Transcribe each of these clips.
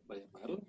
Vaya a apagarlo.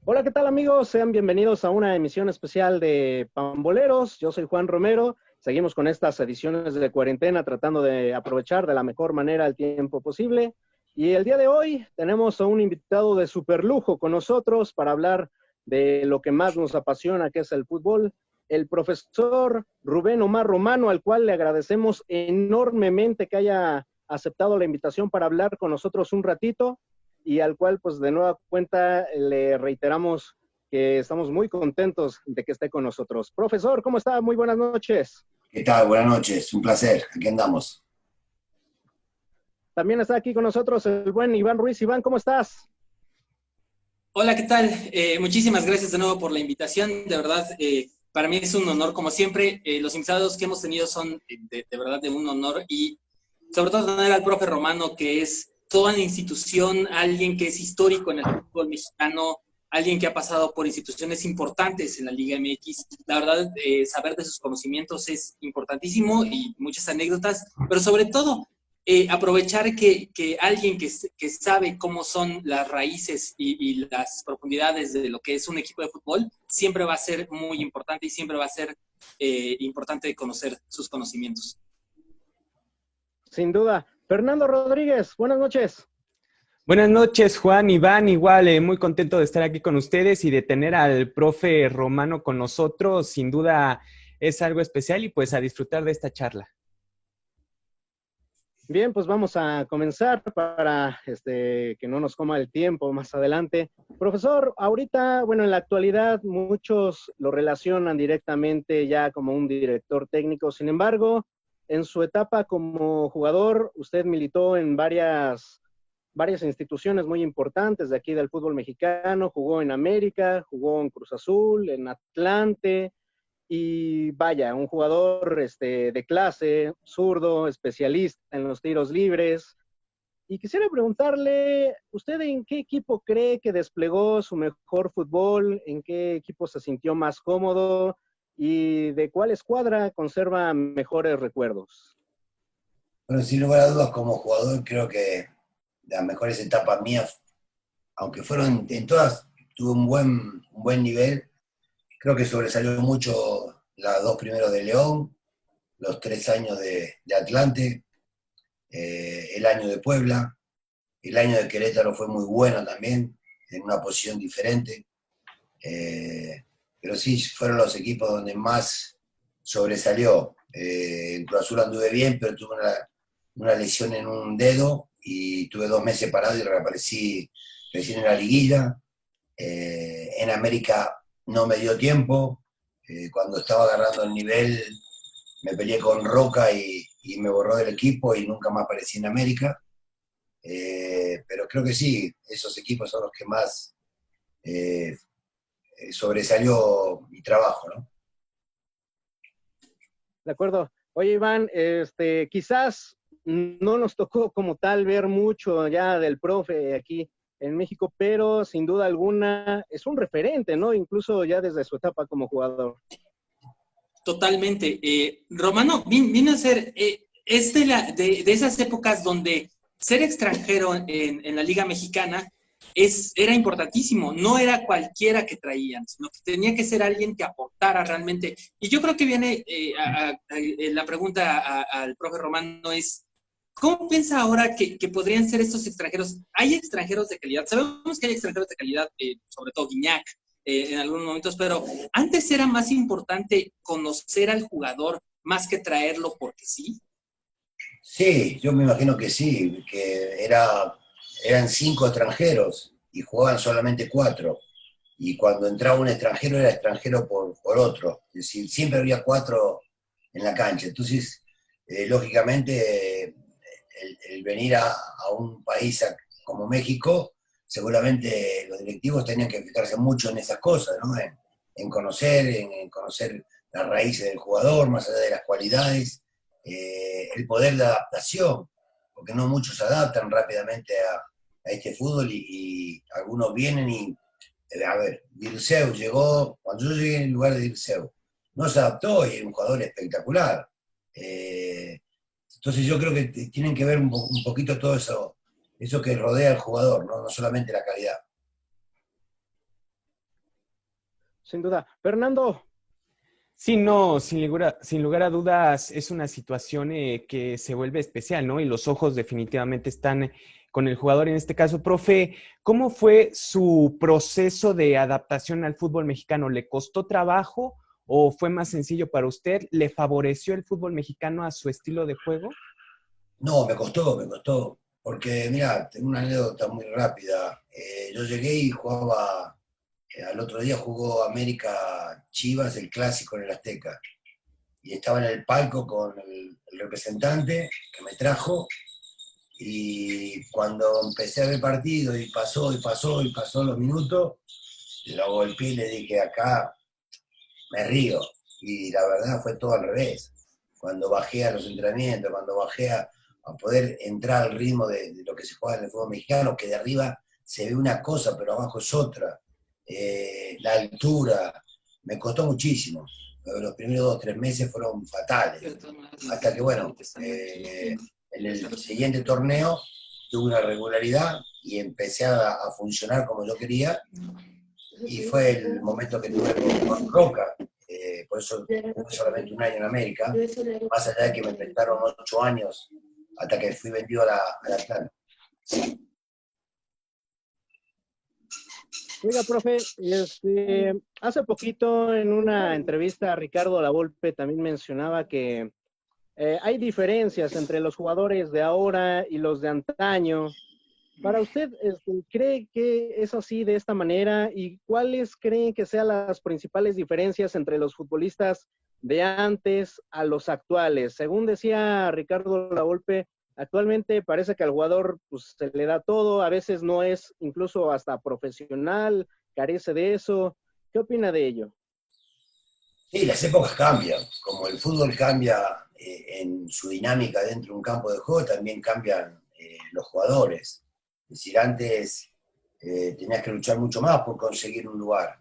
Hola, ¿qué tal amigos? Sean bienvenidos a una emisión especial de Pamboleros. Yo soy Juan Romero. Seguimos con estas ediciones de cuarentena tratando de aprovechar de la mejor manera el tiempo posible. Y el día de hoy tenemos a un invitado de super lujo con nosotros para hablar de lo que más nos apasiona, que es el fútbol. El profesor Rubén Omar Romano, al cual le agradecemos enormemente que haya aceptado la invitación para hablar con nosotros un ratito, y al cual pues de nueva cuenta le reiteramos que estamos muy contentos de que esté con nosotros. Profesor, ¿cómo está? Muy buenas noches. ¿Qué tal? Buenas noches, un placer, aquí andamos. También está aquí con nosotros el buen Iván Ruiz. Iván, ¿cómo estás? Hola, ¿qué tal? Muchísimas gracias de nuevo por la invitación. De verdad, para mí es un honor, como siempre. Los invitados que hemos tenido son de verdad de un honor, y sobre todo tener al profe Romano, que es toda la institución, alguien que es histórico en el fútbol mexicano, alguien que ha pasado por instituciones importantes en la Liga MX. La verdad, saber de sus conocimientos es importantísimo y muchas anécdotas, pero sobre todo aprovechar que alguien que sabe cómo son las raíces y las profundidades de lo que es un equipo de fútbol, siempre va a ser muy importante y siempre va a ser importante conocer sus conocimientos. Sin duda. Fernando Rodríguez, buenas noches. Buenas noches, Juan, Iván, igual muy contento de estar aquí con ustedes y de tener al profe Romano con nosotros. Sin duda es algo especial y pues a disfrutar de esta charla. Bien, pues vamos a comenzar para que no nos coma el tiempo más adelante. Profesor, ahorita, bueno, en la actualidad muchos lo relacionan directamente ya como un director técnico. Sin embargo, en su etapa como jugador, usted militó en varias instituciones muy importantes de aquí del fútbol mexicano. Jugó en América, jugó en Cruz Azul, en Atlante. Y vaya, un jugador de clase, zurdo, especialista en los tiros libres. Y quisiera preguntarle, ¿usted en qué equipo cree que desplegó su mejor fútbol? ¿En qué equipo se sintió más cómodo? ¿Y de cuál escuadra conserva mejores recuerdos? Bueno, sin lugar a dudas, como jugador, creo que las mejores etapas mías, aunque fueron en todas, tuve un buen nivel. Creo que sobresalió mucho los 2 primeros de León, los 3 años de Atlante, el año de Puebla, el año de Querétaro fue muy bueno también, en una posición diferente. Pero sí, fueron los equipos donde más sobresalió. En Cruz Azul anduve bien, pero tuve una lesión en un dedo y tuve 2 meses parado y reaparecí recién en la liguilla. En América no me dio tiempo. Cuando estaba agarrando el nivel me peleé con Roca y me borró del equipo y nunca más aparecí en América. Pero creo que sí, esos equipos son los que más sobresalió mi trabajo, ¿no? De acuerdo. Oye, Iván, quizás no nos tocó como tal ver mucho ya del profe aquí en México, pero sin duda alguna es un referente, ¿no? Incluso ya desde su etapa como jugador. Totalmente. Romano vino a ser, es de esas épocas donde ser extranjero en la Liga Mexicana era importantísimo. No era cualquiera que traían, sino que tenía que ser alguien que aportara realmente. Y yo creo que viene la pregunta al profe Romano es, ¿cómo piensa ahora que podrían ser estos extranjeros? ¿Hay extranjeros de calidad? Sabemos que hay extranjeros de calidad, sobre todo Guiñac, en algunos momentos, pero antes era más importante conocer al jugador más que traerlo porque sí. Sí, yo me imagino que sí, que eran 5 extranjeros y jugaban solamente 4. Y cuando entraba un extranjero era extranjero por otro. Es decir, siempre había 4 en la cancha. Entonces, lógicamente, el venir a un país como México, seguramente los directivos tenían que fijarse mucho en esas cosas, ¿no? En conocer las raíces del jugador, más allá de las cualidades, el poder de adaptación, porque no muchos se adaptan rápidamente a este fútbol y algunos vienen y, a ver, Dirceu llegó, cuando yo llegué en el lugar de Dirceu, no se adaptó y era un jugador espectacular. Entonces yo creo que tienen que ver un poquito todo eso, eso que rodea al jugador, ¿no? No solamente la calidad. Sin duda. Fernando. Sí, no, sin lugar a dudas es una situación que se vuelve especial, ¿no? Y los ojos definitivamente están con el jugador en este caso. Profe, ¿cómo fue su proceso de adaptación al fútbol mexicano? ¿Le costó trabajo o fue más sencillo para usted? ¿Le favoreció el fútbol mexicano a su estilo de juego? No, me costó, porque mira, tengo una anécdota muy rápida. Yo llegué y jugaba, al otro día jugó América Chivas, el clásico en el Azteca, y estaba en el palco con el representante que me trajo, y cuando empecé a ver el partido y pasó los minutos, lo golpeé y le dije, acá me río, y la verdad fue todo al revés. Cuando bajé a los entrenamientos, cuando bajé a poder entrar al ritmo de lo que se juega en el fútbol mexicano, que de arriba se ve una cosa, pero abajo es otra. La altura, me costó muchísimo. Los primeros 2 o 3 meses fueron fatales. Hasta que, bueno, en el siguiente torneo tuve una regularidad y empecé a funcionar como yo quería. Y fue el momento que tuve con Roca. Por eso tuve solamente un año en América, más allá de que me prestaron 8 años hasta que fui vendido a la Atlanta. Oiga, profe, hace poquito en una entrevista Ricardo Lavolpe también mencionaba que hay diferencias entre los jugadores de ahora y los de antaño. Para usted, ¿cree que es así de esta manera? ¿Y cuáles creen que sean las principales diferencias entre los futbolistas de antes a los actuales? Según decía Ricardo Lavolpe, actualmente parece que al jugador pues, se le da todo, a veces no es incluso hasta profesional, carece de eso. ¿Qué opina de ello? Sí, las épocas cambian. Como el fútbol cambia en su dinámica dentro de un campo de juego, también cambian los jugadores. Es decir, antes tenías que luchar mucho más por conseguir un lugar.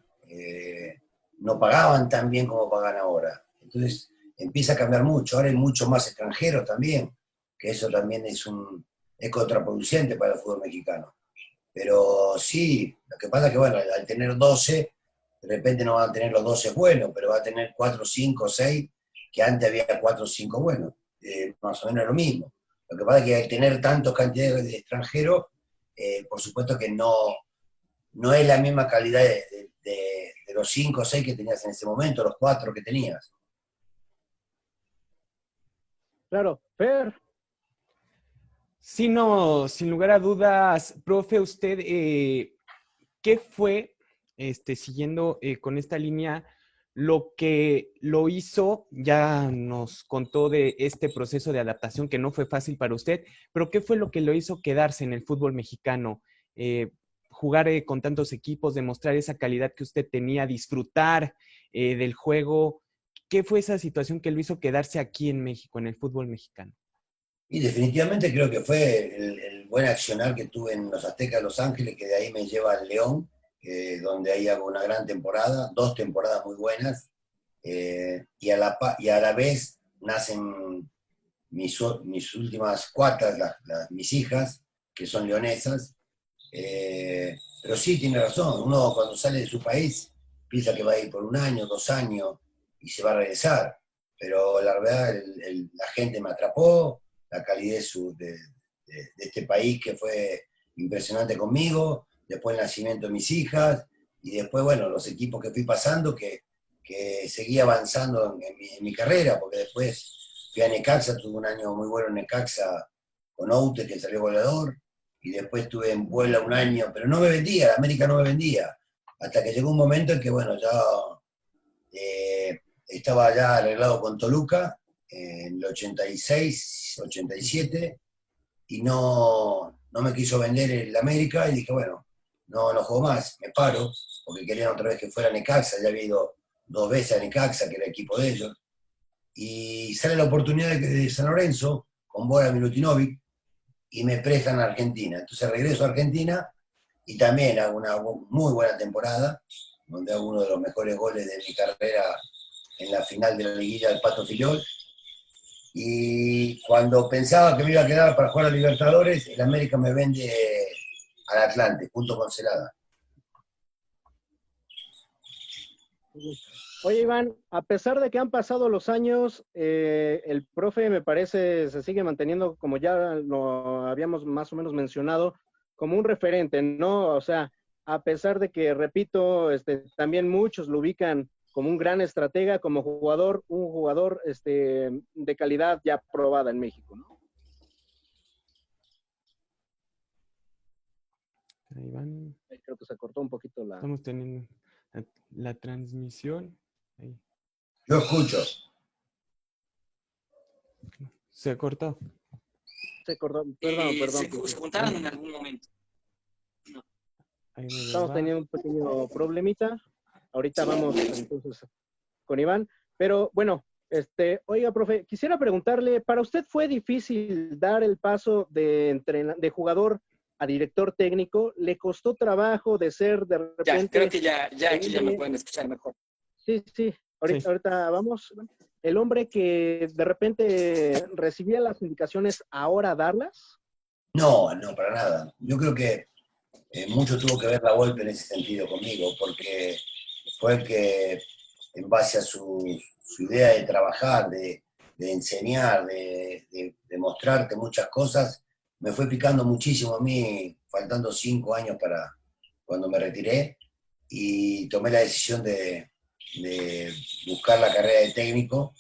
No pagaban tan bien como pagan ahora. Entonces empieza a cambiar mucho. Ahora hay mucho más extranjeros también, que eso también es contraproducente para el fútbol mexicano. Pero sí, lo que pasa es que, bueno, al tener 12, de repente no van a tener los 12 buenos, pero va a tener 4, 5, 6, que antes había 4 o 5 buenos. Más o menos lo mismo. Lo que pasa es que al tener tantos cantidades de extranjeros, por supuesto que no es la misma calidad de los 5 o 6 que tenías en ese momento, los 4 que tenías. Claro, Fer. Sí, no, sin lugar a dudas, profe, usted, ¿qué fue, siguiendo con esta línea, lo que lo hizo? Ya nos contó de este proceso de adaptación que no fue fácil para usted, pero ¿qué fue lo que lo hizo quedarse en el fútbol mexicano? Jugar con tantos equipos, demostrar esa calidad que usted tenía, disfrutar del juego. ¿Qué fue esa situación que lo hizo quedarse aquí en México, en el fútbol mexicano? Y definitivamente creo que fue el buen accionar que tuve en los Aztecas de Los Ángeles, que de ahí me lleva al León, donde ahí hago una gran temporada, 2 temporadas muy buenas, y a la vez nacen mis últimas cuatas, mis hijas, que son leonesas. Pero sí, tiene razón, uno cuando sale de su país piensa que va a ir por 1 año, 2 años, y se va a regresar. Pero la verdad, la gente me atrapó, la calidez de este país que fue impresionante conmigo, después el nacimiento de mis hijas, y después, bueno, los equipos que fui pasando, que seguí avanzando en mi carrera, porque después fui a Necaxa, tuve un año muy bueno en Necaxa con Oute, que salió goleador, y después estuve en Puebla 1 año, pero no me vendía, la América no me vendía, hasta que llegó un momento en que, bueno, ya estaba ya arreglado con Toluca, en el 86, 87, y no me quiso vender el América, y dije, bueno, no juego más, me paro, porque querían otra vez que fuera Necaxa, ya había ido 2 veces a Necaxa, que era el equipo de ellos, y sale la oportunidad de San Lorenzo, con Bora Milutinovic, y me prestan a Argentina. Entonces regreso a Argentina, y también hago una muy buena temporada, donde hago uno de los mejores goles de mi carrera en la final de la liguilla del Pato Fillol, Y cuando pensaba que me iba a quedar para jugar a Libertadores, el América me vende al Atlante, junto con Celada. Oye, Iván, a pesar de que han pasado los años, el profe me parece se sigue manteniendo, como ya lo habíamos más o menos mencionado, como un referente, ¿no? O sea, a pesar de que, repito, también muchos lo ubican como un gran estratega, como jugador, un jugador de calidad ya probada en México, ¿no? Ahí van. Creo que se cortó un poquito la... Estamos teniendo la transmisión. Ahí. Yo escucho. Se cortó. Se cortó, perdón. Se juntaron en algún momento. No. Estamos teniendo un pequeño problemita. Ahorita vamos entonces con Iván. Pero bueno, oiga, profe, quisiera preguntarle, ¿para usted fue difícil dar el paso de jugador a director técnico? ¿Le costó trabajo de ser de repente? Ya, creo que ya aquí ya me pueden escuchar mejor. Sí. Ahorita vamos. El hombre que de repente recibía las indicaciones, ¿ahora darlas? No, para nada. Yo creo que mucho tuvo que ver la Volpe en ese sentido conmigo, porque fue el que, en base a su idea de trabajar, de enseñar, de mostrarte muchas cosas, me fue picando muchísimo a mí, faltando 5 años para cuando me retiré, y tomé la decisión de buscar la carrera de técnico,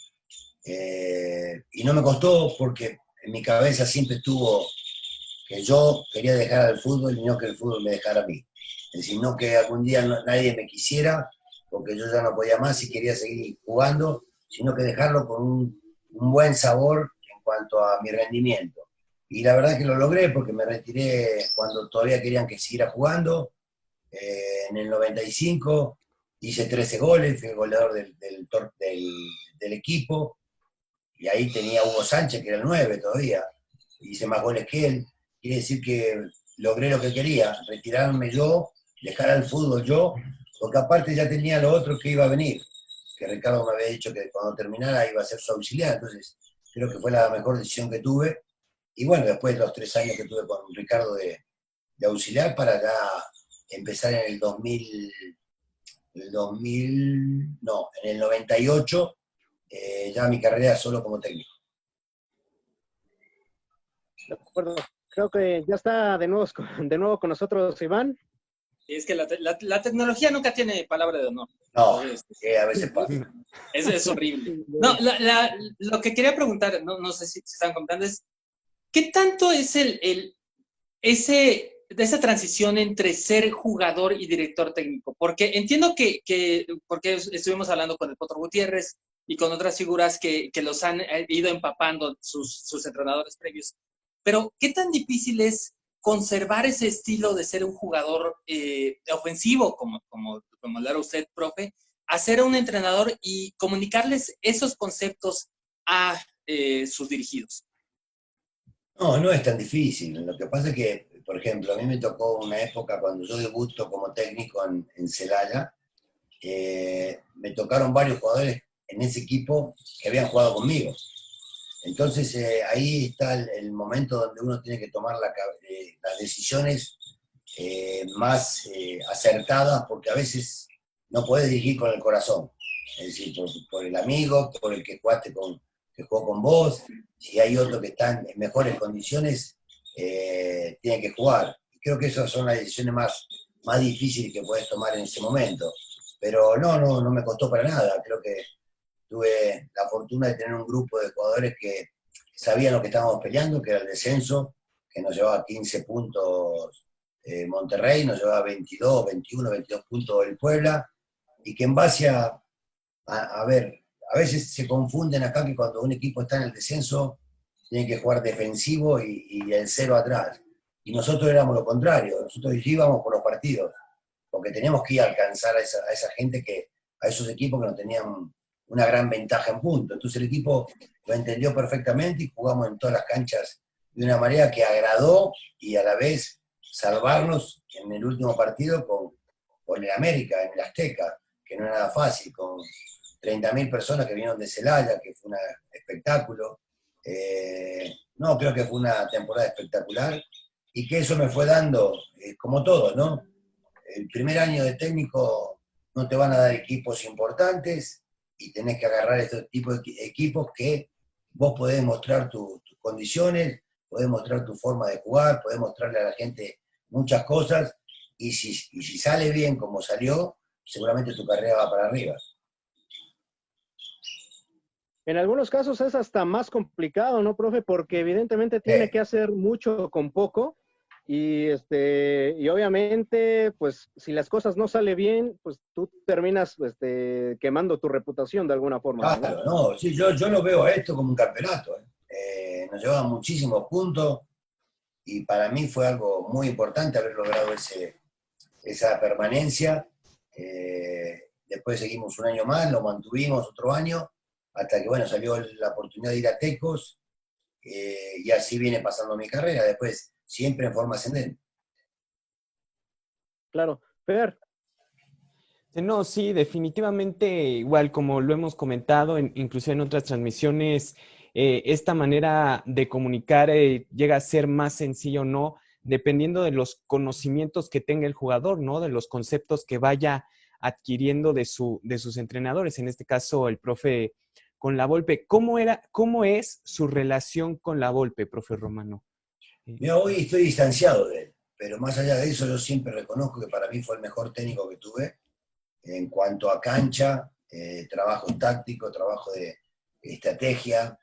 y no me costó porque en mi cabeza siempre estuvo que yo quería dejar al fútbol y no que el fútbol me dejara a mí. Es decir, no que algún día nadie me quisiera porque yo ya no podía más y quería seguir jugando, sino que dejarlo con un buen sabor en cuanto a mi rendimiento. Y la verdad que lo logré porque me retiré cuando todavía querían que siguiera jugando. En el 95 hice 13 goles, fui el goleador del equipo, y ahí tenía a Hugo Sánchez, que era el 9 todavía, hice más goles que él. Quiere decir que logré lo que quería, retirarme yo, dejar al fútbol yo, porque aparte ya tenía lo otro que iba a venir, que Ricardo me había dicho que cuando terminara iba a ser su auxiliar, entonces creo que fue la mejor decisión que tuve. Y bueno, después de los 3 años que tuve con Ricardo de auxiliar, para ya empezar en en el 98, ya mi carrera solo como técnico. De acuerdo. Creo que ya está de nuevo con nosotros Iván. Es que la tecnología nunca tiene palabra de honor. No, a veces pasa. Es horrible. No, lo que quería preguntar, no sé si se están contando, es ¿qué tanto es esa transición entre ser jugador y director técnico? Porque entiendo porque estuvimos hablando con el Potro Gutiérrez y con otras figuras que los han ido empapando sus entrenadores previos. Pero, ¿qué tan difícil es conservar ese estilo de ser un jugador ofensivo, como lo era usted, profe, a ser un entrenador y comunicarles esos conceptos a sus dirigidos? No es tan difícil. Lo que pasa es que, por ejemplo, a mí me tocó una época cuando yo debuto como técnico en Celaya, me tocaron varios jugadores en ese equipo que habían jugado conmigo. Entonces ahí está el momento donde uno tiene que tomar las decisiones más acertadas, porque a veces no podés dirigir con el corazón. Es decir, por el amigo, por el que jugó con vos. Si hay otro que está en mejores condiciones, tiene que jugar. Y creo que esas son las decisiones más difíciles que puedes tomar en ese momento. Pero no me costó para nada. Creo que tuve la fortuna de tener un grupo de jugadores que sabían lo que estábamos peleando, que era el descenso, que nos llevaba 15 puntos Monterrey, nos llevaba 22 puntos el Puebla, y que en base a ver, a veces se confunden acá que cuando un equipo está en el descenso tiene que jugar defensivo y el 0 atrás. Y nosotros éramos lo contrario, nosotros íbamos por los partidos, porque teníamos que ir a alcanzar a esa gente, a esos equipos que no tenían una gran ventaja en punto. Entonces el equipo lo entendió perfectamente y jugamos en todas las canchas de una manera que agradó y a la vez salvarnos en el último partido con el América, en el Azteca, que no era nada fácil, con 30.000 personas que vinieron de Celaya, que fue un espectáculo, No, creo que fue una temporada espectacular y que eso me fue dando, como todo, ¿no? El primer año de técnico no te van a dar equipos importantes y tenés que agarrar estos tipos de equipos que vos podés mostrar tus condiciones, podés mostrar tu forma de jugar, podés mostrarle a la gente muchas cosas y si sale bien como salió, seguramente tu carrera va para arriba. En algunos casos es hasta más complicado, ¿no, profe? Porque evidentemente tiene que hacer mucho con poco y obviamente, pues, si las cosas no salen bien, pues tú terminas quemando tu reputación de alguna forma, ¿no? Claro, no, sí, yo lo veo a esto como un campeonato. Nos llevaban muchísimos puntos y para mí fue algo muy importante haber logrado esa permanencia. Después seguimos un año más, lo mantuvimos otro año, hasta que, bueno, salió la oportunidad de ir a Tecos, y así viene pasando mi carrera, después siempre en forma ascendente. Claro. Fer. No, sí, definitivamente, igual como lo hemos comentado, incluso en otras transmisiones, esta manera de comunicar llega a ser más sencillo o no, dependiendo de los conocimientos que tenga el jugador, ¿no? De los conceptos que vaya adquiriendo de sus entrenadores, en este caso el profe con la Volpe. ¿Cómo es su relación con la Volpe, profe Romano? Mira, hoy estoy distanciado de él, pero más allá de eso yo siempre reconozco que para mí fue el mejor técnico que tuve en cuanto a cancha, trabajo táctico, trabajo de estrategia,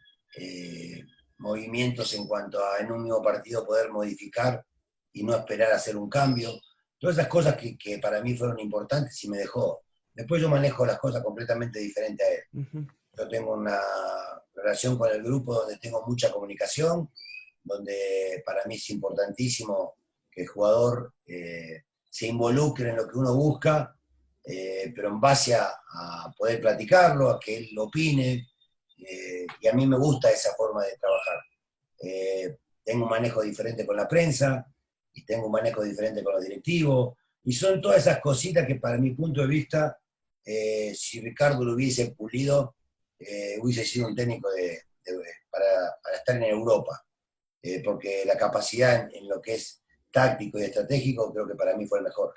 movimientos en cuanto a en un mismo partido poder modificar y no esperar a hacer un cambio. Todas esas cosas que para mí fueron importantes y me dejó. Después yo manejo las cosas completamente diferente a él. Uh-huh. Yo tengo una relación con el grupo donde tengo mucha comunicación, donde para mí es importantísimo que el jugador se involucre en lo que uno busca, pero en base a poder platicarlo, a que él lo opine, y a mí me gusta esa forma de trabajar. Tengo un manejo diferente con la prensa, y tengo un manejo diferente con los directivos, y son todas esas cositas que para mi punto de vista, si Ricardo lo hubiese pulido, hubiese sido un técnico para estar en Europa, porque la capacidad en lo que es táctico y estratégico creo que para mí fue el mejor.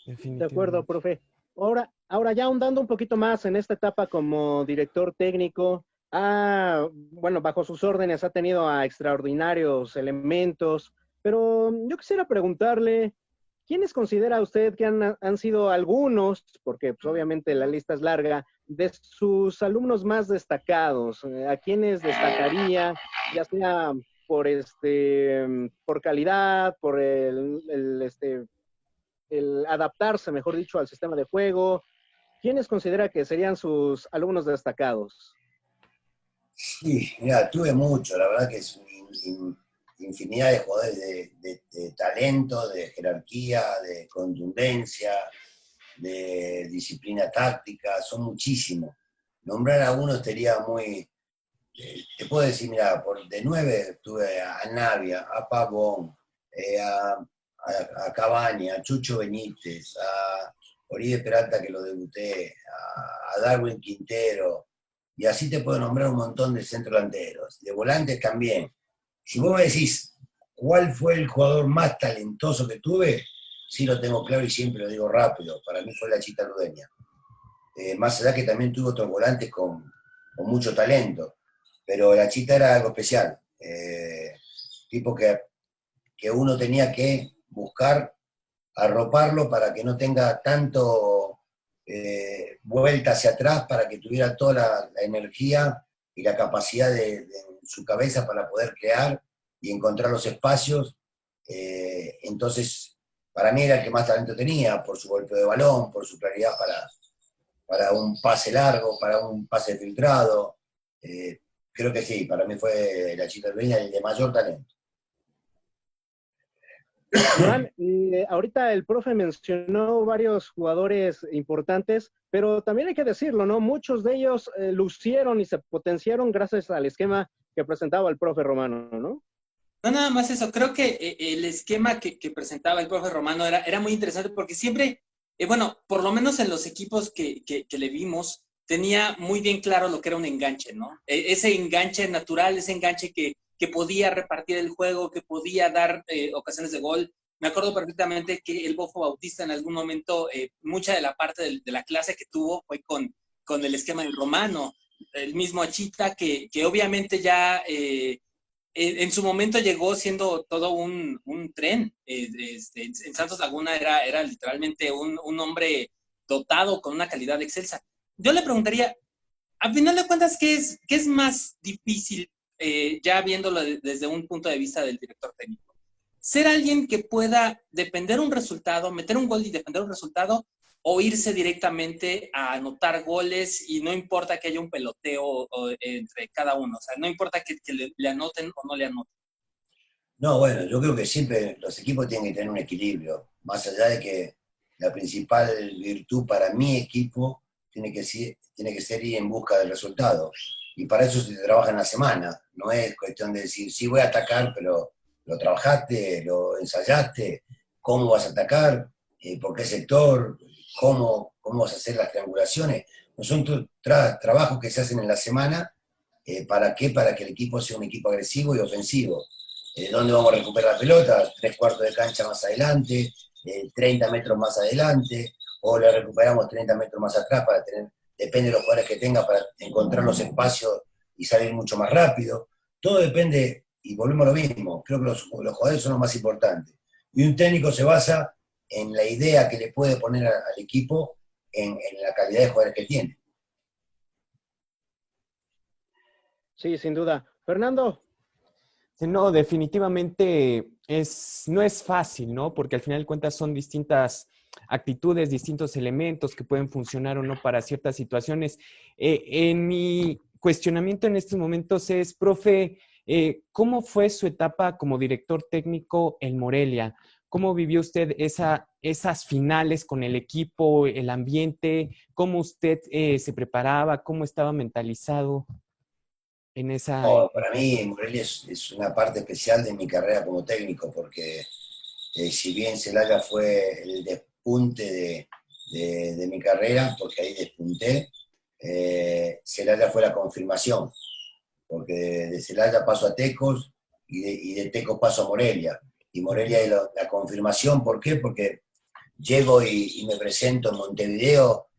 De acuerdo, profe. Ahora ya ahondando un poquito más en esta etapa como director técnico, bueno, bajo sus órdenes ha tenido a extraordinarios elementos, pero yo quisiera preguntarle, ¿quiénes considera usted que han sido algunos, porque pues, obviamente la lista es larga, de sus alumnos más destacados? ¿A quiénes destacaría, ya sea por calidad, por el adaptarse, mejor dicho, al sistema de juego? ¿Quiénes considera que serían sus alumnos destacados? Sí, mira, tuve mucho, la verdad que es infinidad de jugadores de talento, de jerarquía, de contundencia, de disciplina táctica, son muchísimos. Nombrar a uno sería muy... te puedo decir, mira, de 9 tuve a Navia, a Pavón, a Cavani, a Chucho Benítez, a Oribe Peralta, que lo debuté, a Darwin Quintero, y así te puedo nombrar un montón de centrodelanteros, de volantes también. Si vos me decís cuál fue el jugador más talentoso que tuve, sí lo tengo claro y siempre lo digo rápido, para mí fue la Chita Ludeña. Más allá que también tuve otros volantes con mucho talento, pero la Chita era algo especial, tipo que uno tenía que buscar arroparlo para que no tenga tanto vuelta hacia atrás, para que tuviera toda la energía y la capacidad de su cabeza para poder crear y encontrar los espacios. Entonces, para mí era el que más talento tenía, por su golpe de balón, por su claridad para un pase largo, para un pase filtrado. Creo que sí, para mí fue la Chita Ludeña el de mayor talento. Iván, ahorita el profe mencionó varios jugadores importantes, pero también hay que decirlo, ¿no? Muchos de ellos lucieron y se potenciaron gracias al esquema que presentaba el profe Romano, ¿no? No, nada más eso. Creo que el esquema que presentaba el profe Romano era muy interesante porque siempre, bueno, por lo menos en los equipos que le vimos, tenía muy bien claro lo que era un enganche, ¿no? Ese enganche natural, ese enganche que podía repartir el juego, que podía dar ocasiones de gol. Me acuerdo perfectamente que el Bofo Bautista en algún momento, mucha de la parte de la clase que tuvo fue con el esquema del Romano, el mismo Achita, que obviamente ya en su momento llegó siendo todo un tren. En Santos Laguna era literalmente un hombre dotado con una calidad excelsa. Yo le preguntaría, a final de cuentas, qué es más difícil, ya viéndolo desde un punto de vista del director técnico? ¿Ser alguien que pueda defender un resultado, meter un gol y defender un resultado, o irse directamente a anotar goles y no importa que haya un peloteo entre cada uno? O sea, no importa que le anoten o no le anoten. No, bueno, yo creo que siempre los equipos tienen que tener un equilibrio, más allá de que la principal virtud para mi equipo tiene que ser ir en busca del resultado. Y para eso se trabaja en la semana, no es cuestión de decir, sí voy a atacar, pero lo trabajaste, lo ensayaste, cómo vas a atacar, por qué sector, cómo vas a hacer las triangulaciones. No son trabajos que se hacen en la semana. ¿Para qué? Para que el equipo sea un equipo agresivo y ofensivo. ¿Dónde vamos a recuperar la pelota? 3/4 de cancha más adelante, 30 metros más adelante, o la recuperamos 30 metros más atrás para tener, depende de los jugadores que tenga, para encontrar los espacios y salir mucho más rápido. Todo depende, y volvemos a lo mismo, creo que los jugadores son los más importantes. Y un técnico se basa en la idea que le puede poner al equipo en la calidad de jugadores que tiene. Sí, sin duda. Fernando. No, definitivamente no es fácil, ¿no? Porque al final de cuentas son distintas actitudes, distintos elementos que pueden funcionar o no para ciertas situaciones. En mi cuestionamiento en estos momentos es, profe, ¿cómo fue su etapa como director técnico en Morelia? ¿Cómo vivió usted esas finales con el equipo, el ambiente? ¿Cómo usted se preparaba? ¿Cómo estaba mentalizado en esa? No, para mí Morelia es una parte especial de mi carrera como técnico, porque si bien Celaya fue el despunte de mi carrera, porque ahí despunté, Celaya fue la confirmación, porque de Celaya paso a Tecos y de Tecos paso a Morelia. Y Morelia es la confirmación, ¿por qué? Porque llego y me presento en Montevideo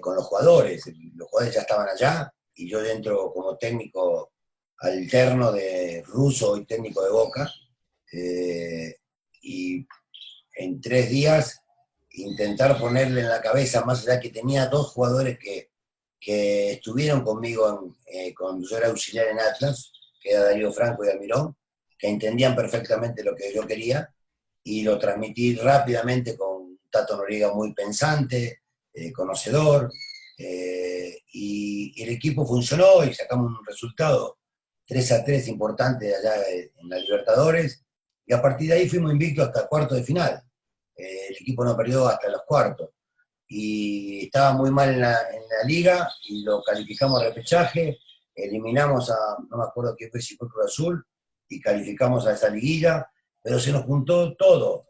con los jugadores. Los jugadores ya estaban allá y yo dentro como técnico alterno de Russo y técnico de Boca. Y en 3 días intentar ponerle en la cabeza, más allá que tenía 2 jugadores que estuvieron conmigo cuando yo era auxiliar en Atlas, que era Darío Franco y Almirón, que entendían perfectamente lo que yo quería, y lo transmití rápidamente con Tato Noriega, muy pensante, conocedor, y el equipo funcionó y sacamos un resultado 3-3 importante allá en la Libertadores, y a partir de ahí fuimos invictos hasta cuartos de final. El equipo no perdió hasta los cuartos. Y estaba muy mal en la liga y lo calificamos a repechaje, eliminamos no me acuerdo qué fue, si fue Cruz Azul, y calificamos a esa liguilla, pero se nos juntó todo,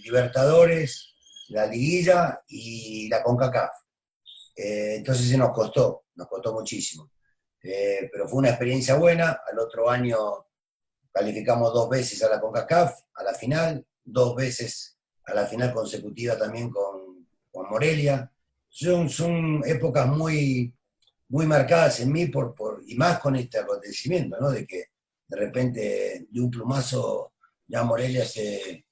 Libertadores, la liguilla y la CONCACAF. Entonces se nos costó muchísimo. Pero fue una experiencia buena. Al otro año calificamos 2 veces a la CONCACAF, a la final, 2 veces a la final consecutiva también con Morelia. Son épocas muy, muy marcadas en mí y más con este acontecimiento, ¿no? De que de repente de un plumazo ya Morelia se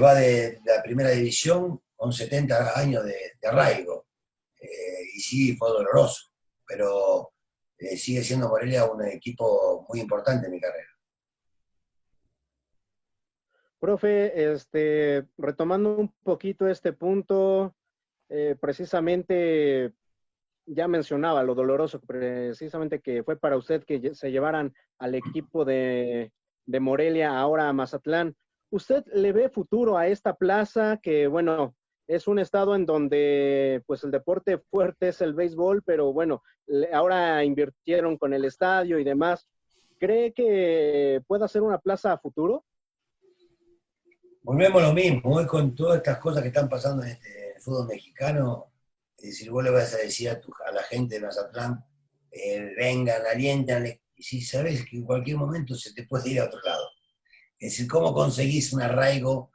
va de la primera división con 70 años de arraigo. Y sí, fue doloroso, pero sigue siendo Morelia un equipo muy importante en mi carrera. Profe, retomando un poquito este punto, precisamente ya mencionaba lo doloroso precisamente que fue para usted que se llevaran al equipo de Morelia ahora a Mazatlán. ¿Usted le ve futuro a esta plaza que, bueno, es un estado en donde pues el deporte fuerte es el béisbol, pero bueno, ahora invirtieron con el estadio y demás? ¿Cree que pueda ser una plaza a futuro? Volvemos a lo mismo, hoy con todas estas cosas que están pasando en el fútbol mexicano, Es decir, vos le vas a decir a la gente de Mazatlán, vengan, alientan, y si sabes que en cualquier momento se te puede ir a otro lado. Es decir, ¿cómo conseguís un arraigo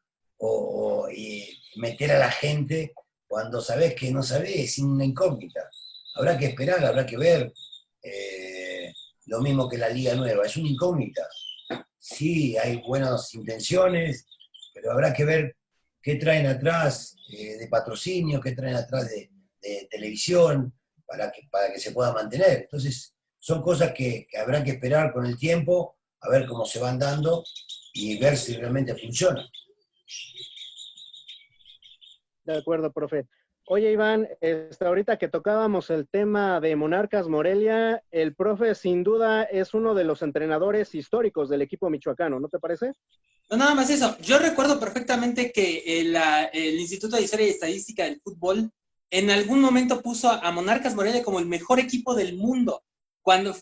y meter a la gente cuando sabés que no sabés? Es una incógnita. Habrá que esperar, habrá que ver. Lo mismo que la Liga Nueva, es una incógnita. Sí, hay buenas intenciones, pero habrá que ver qué traen atrás de patrocinio, qué traen atrás de televisión, para que se pueda mantener. Entonces, son cosas que habrá que esperar con el tiempo, a ver cómo se van dando y ver si realmente funciona. De acuerdo, profe. Oye, Iván, ahorita que tocábamos el tema de Monarcas Morelia, el profe sin duda es uno de los entrenadores históricos del equipo michoacano, ¿no te parece? No, nada más eso. Yo recuerdo perfectamente que el Instituto de Historia y Estadística del Fútbol en algún momento puso a Monarcas Morelia como el mejor equipo del mundo. Cuando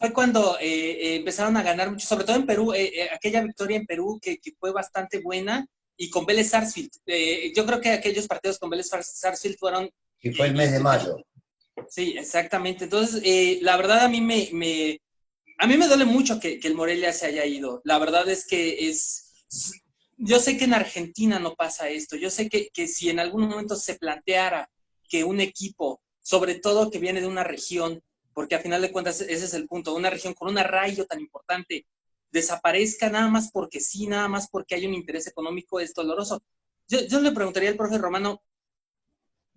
empezaron a ganar mucho, sobre todo en Perú, aquella victoria en Perú que fue bastante buena, y con Vélez Sarsfield. Yo creo que aquellos partidos con Vélez Sarsfield fueron... Y fue el mes de mayo. Sí, exactamente. Entonces, la verdad a mí me duele mucho que el Morelia se haya ido. La verdad es que yo sé que en Argentina no pasa esto. Yo sé que si en algún momento se planteara que un equipo, sobre todo que viene de una región, porque a final de cuentas ese es el punto, una región con un arraigo tan importante, desaparezca nada más porque sí, nada más porque hay un interés económico, es doloroso. Yo le preguntaría al profe Romano,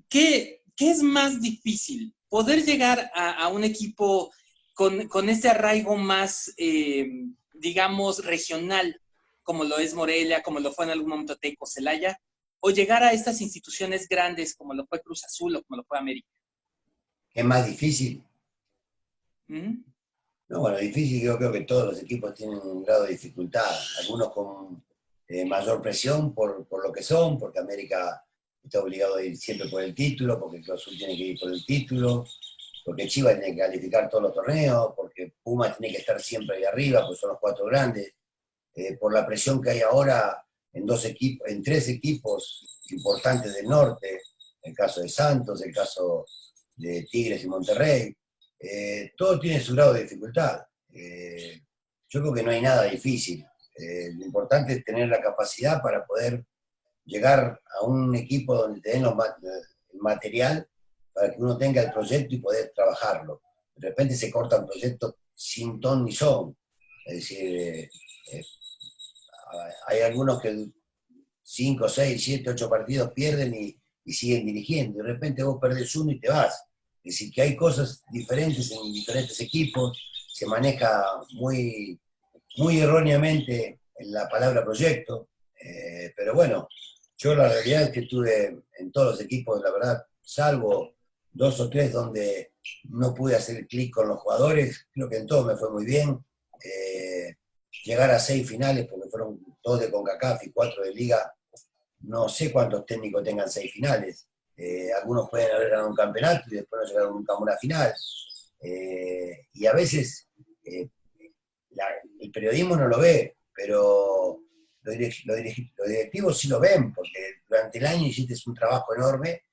¿qué es más difícil? ¿Poder llegar a un equipo con este arraigo más, digamos, regional, como lo es Morelia, como lo fue en algún momento Teco, Celaya, o llegar a estas instituciones grandes como lo fue Cruz Azul o como lo fue América? ¿Es más difícil? ¿Mm? No, bueno, difícil, yo creo que todos los equipos tienen un grado de dificultad, algunos con mayor presión por lo que son, porque América está obligado a ir siempre por el título, porque Cruz Azul tiene que ir por el título, porque Chivas tiene que calificar todos los torneos, porque Pumas tiene que estar siempre ahí arriba, porque son los 4 grandes, por la presión que hay ahora en 3 equipos importantes del norte, el caso de Santos, el caso de Tigres y Monterrey. Todo tiene su grado de dificultad. Yo creo que no hay nada difícil. Lo importante es tener la capacidad para poder llegar a un equipo donde te den el material para que uno tenga el proyecto y poder trabajarlo. De repente se cortan proyectos sin ton ni son. Es decir, hay algunos que 5, 6, 7, 8 partidos pierden y siguen dirigiendo. De repente vos perdés uno y te vas. Es decir, que hay cosas diferentes en diferentes equipos, se maneja muy, muy erróneamente en la palabra proyecto, pero bueno, yo la realidad es que estuve en todos los equipos, la verdad, salvo 2 o 3 donde no pude hacer clic con los jugadores, creo que en todos me fue muy bien. Llegar a 6 finales, porque fueron 2 de CONCACAF y 4 de Liga, no sé cuántos técnicos tengan 6 finales. Algunos pueden haber ganado un campeonato y después no llegaron nunca a una final. Y a veces el periodismo no lo ve, pero los directivos sí lo ven, porque durante el año hiciste un trabajo enorme,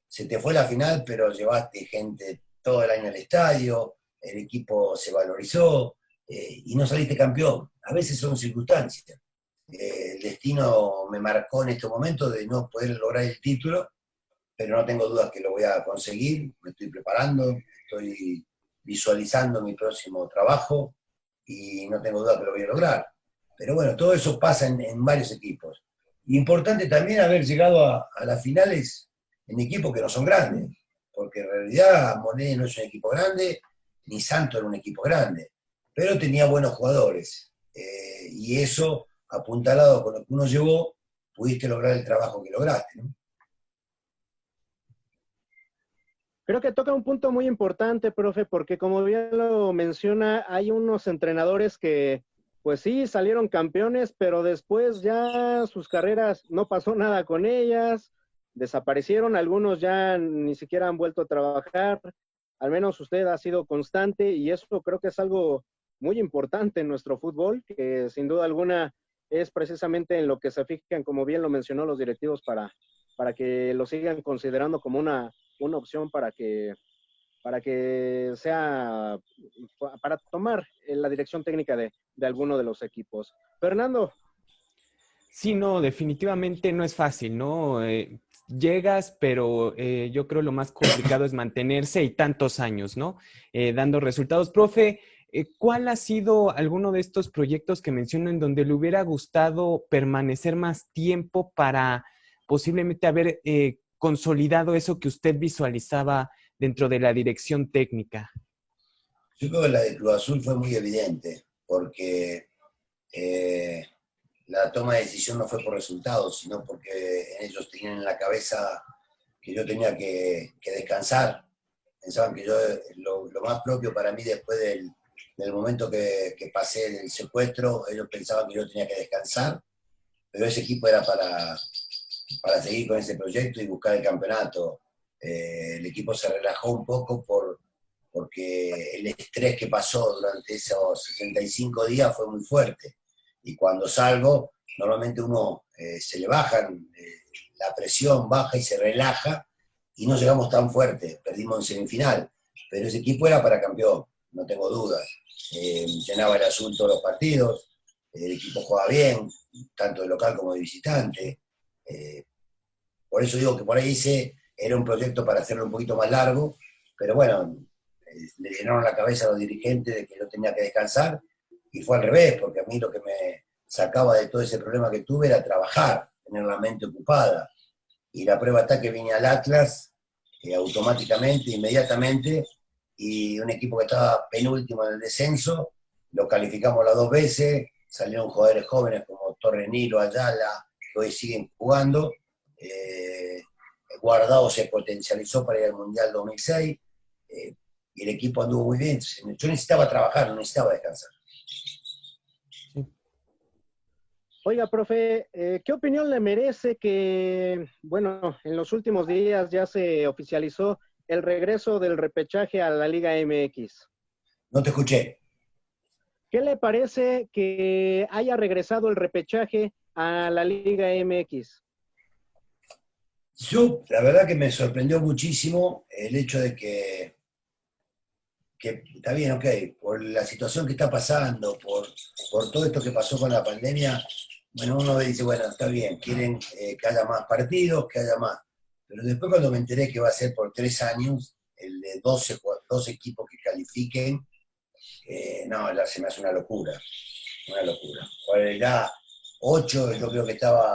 se te fue la final, pero llevaste gente todo el año al estadio, el equipo se valorizó y no saliste campeón. A veces son circunstancias. El destino me marcó en este momento de no poder lograr el título, pero no tengo dudas que lo voy a conseguir, me estoy preparando, estoy visualizando mi próximo trabajo y no tengo duda que lo voy a lograr. Pero bueno, todo eso pasa en varios equipos. Importante también haber llegado a las finales en equipos que no son grandes, porque en realidad Morelia no es un equipo grande, ni Santos era un equipo grande, pero tenía buenos jugadores. Y eso, apuntalado con lo que uno llevó, pudiste lograr el trabajo que lograste, ¿no? Creo que toca un punto muy importante, profe, porque como bien lo menciona, hay unos entrenadores que, pues sí, salieron campeones, pero después ya sus carreras no pasó nada con ellas, desaparecieron, algunos ya ni siquiera han vuelto a trabajar, al menos usted ha sido constante y eso creo que es algo muy importante en nuestro fútbol, que sin duda alguna es precisamente en lo que se fijan, como bien lo mencionó los directivos, para que lo sigan considerando como una una opción para que sea, para tomar la dirección técnica de alguno de los equipos. Fernando. Sí, no, definitivamente no es fácil, ¿no? Llegas, pero yo creo lo más complicado es mantenerse y tantos años, ¿no? Dando resultados. Profe, ¿cuál ha sido alguno de estos proyectos que menciono en donde le hubiera gustado permanecer más tiempo para posiblemente haber consolidado eso que usted visualizaba dentro de la dirección técnica? Yo creo que la de Cruz Azul fue muy evidente, porque la toma de decisión no fue por resultados, sino porque ellos tenían en la cabeza que yo tenía que descansar. Pensaban que yo, lo más propio para mí después del momento que pasé del secuestro, ellos pensaban que yo tenía que descansar, pero ese equipo era para seguir con ese proyecto y buscar el campeonato. El equipo se relajó un poco porque el estrés que pasó durante esos 65 días fue muy fuerte. Y cuando salgo, normalmente uno se le baja, la presión baja y se relaja, y no llegamos tan fuerte, perdimos en semifinal. Pero ese equipo era para campeón, no tengo dudas. Llenaba el azul todos los partidos, el equipo jugaba bien, tanto de local como de visitante. Por eso digo que por ahí era un proyecto para hacerlo un poquito más largo, pero bueno, le llenaron la cabeza a los dirigentes de que yo tenía que descansar, y fue al revés, porque a mí lo que me sacaba de todo ese problema que tuve era trabajar, tener la mente ocupada. Y la prueba está que vine al Atlas automáticamente, inmediatamente, y un equipo que estaba penúltimo en el descenso, lo calificamos las 2 veces, salieron jugadores jóvenes como Torrenilo, Ayala, que hoy siguen jugando. Guardado se potencializó para ir al Mundial 2006, y el equipo anduvo muy bien. Yo necesitaba trabajar, no necesitaba descansar. Oiga, profe, ¿qué opinión le merece que, bueno, en los últimos días ya se oficializó el regreso del repechaje a la Liga MX? No te escuché. ¿Qué le parece que haya regresado el repechaje a la Liga MX? Yo, la verdad que me sorprendió muchísimo el hecho de que está bien, ok, por la situación que está pasando, por todo esto que pasó con la pandemia, bueno, uno dice, bueno, está bien, quieren que haya más partidos, que haya más. Pero después cuando me enteré que va a ser por 3 años, el de 12 equipos que califiquen, no, ya se me hace una locura, una locura. Ya 8 yo creo que estaba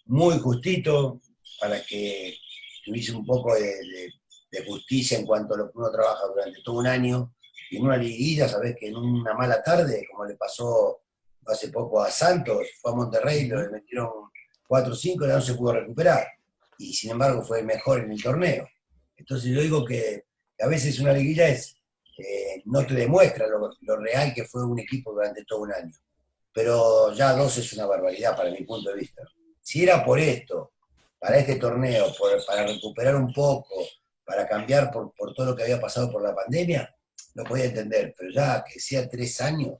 muy justito para que tuviese un poco de justicia en cuanto a lo que uno trabaja durante todo un año, y en una liguilla, sabes que en una mala tarde, como le pasó hace poco a Santos, fue a Monterrey, le metieron 4 o 5, ya no se pudo recuperar, y sin embargo fue mejor en el torneo. Entonces yo digo que a veces una liguilla no te demuestra lo real que fue un equipo durante todo un año, pero ya 2 es una barbaridad para mi punto de vista. Si era por esto, para este torneo, para recuperar un poco, para cambiar por todo lo que había pasado por la pandemia, lo podía entender, pero ya que sea 3 años,